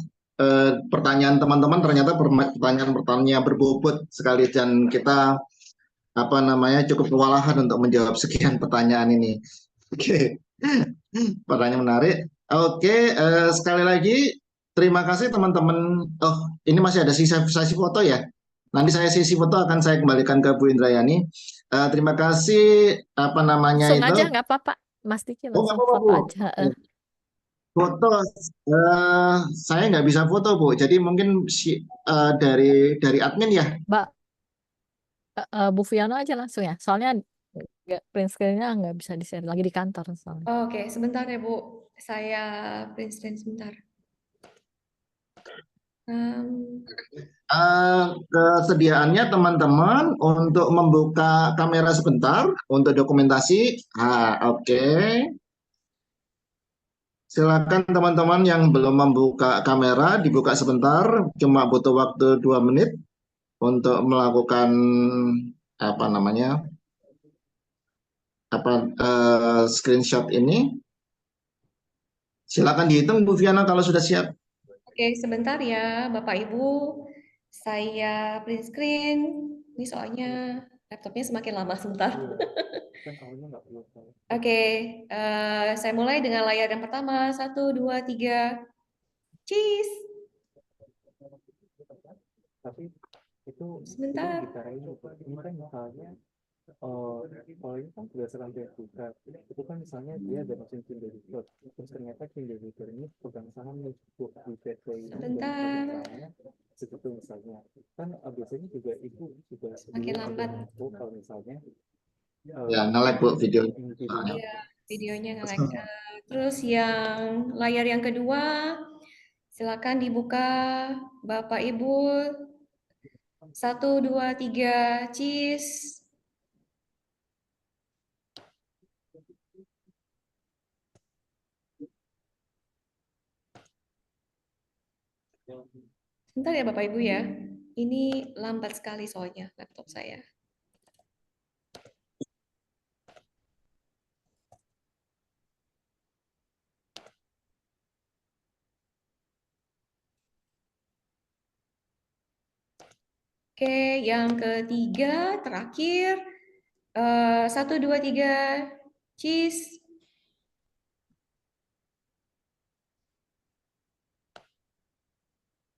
pertanyaan teman-teman ternyata pertanyaan-pertanyaan berbobot sekali dan kita apa namanya cukup kewalahan untuk menjawab sekian pertanyaan ini. Oke, pertanyaan menarik. Oke, sekali lagi terima kasih teman-teman. Oh, ini masih ada sesi foto ya. Nanti saya sesi foto akan saya kembalikan ke Bu Indrayani. Terima kasih apa namanya Langsung itu. aja nggak apa-apa. Mas Diki Oh, nggak langsung apa-apa, foto Bu. aja. Foto, saya nggak bisa foto, Bu. Jadi mungkin dari admin ya. Mbak Bu Fiano aja langsung ya. Soalnya nggak print screen-nya nggak bisa di-share lagi di kantor soalnya. Oke, sebentar ya Bu. Saya print screen sebentar. Kesediaannya teman-teman untuk membuka kamera sebentar untuk dokumentasi. Oke. Silakan teman-teman yang belum membuka kamera, dibuka sebentar. Cuma butuh waktu 2 menit untuk melakukan apa namanya screenshot ini. Silakan dihitung Bu Fiana kalau sudah siap. Oke, sebentar ya Bapak Ibu. Saya print screen. Ini soalnya laptopnya semakin lama sebentar. Oke, saya mulai dengan layar yang pertama. 1, 2, 3. Cheese. Tapi Sebentar. bicara ini kan misalnya kalau ini kan berdasarkan pihak buka itu kan misalnya dia ada mesin tim dedicator terus ternyata tim dedicator ini pegang saham nih di PT ini dan Sebentar. misalnya seperti misalnya kan biasanya juga itu juga Semakin lambat. kalau misalnya Ya, nge-lag Bu video. Iya, videonya nge-lag. Terus yang layar yang kedua, silakan dibuka Bapak Ibu. 1, 2, 3, cheese. Sebentar ya Bapak Ibu ya. Ini lambat sekali soalnya laptop saya. Oke, yang ketiga, terakhir. 1, 2, 3, cheese.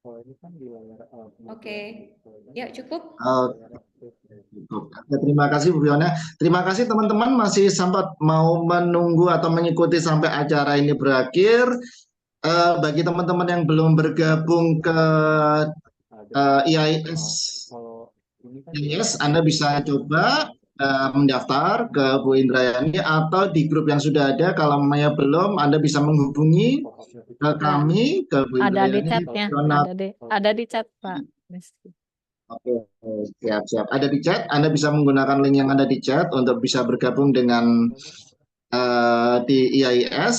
Kalau ini kan di layar Oke, ya cukup. Oke, terima kasih Bu Fiona. Terima kasih teman-teman masih sempat mau menunggu atau mengikuti sampai acara ini berakhir. Bagi teman-teman yang belum bergabung ke IAIS, kalau ini kan Anda bisa coba mendaftar ke Bu Indrayani atau di grup yang sudah ada. Kalau namanya belum, Anda bisa menghubungi ke kami, ke Bu Ada di Indrayani. chatnya, ada di chat Pak Rizky. Oke, siap-siap. Ada di chat, Anda bisa menggunakan link yang ada di chat untuk bisa bergabung dengan di IAIS.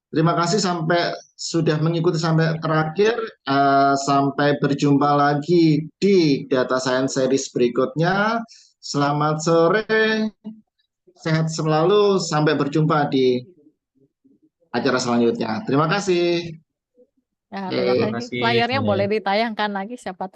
Terima kasih sampai sudah mengikuti sampai terakhir. Sampai berjumpa lagi di Data Science Series berikutnya. Selamat sore, sehat selalu. Sampai berjumpa di acara selanjutnya. Terima kasih. Ya, Oke. terima kasih. Flyernya boleh ditayangkan lagi siapa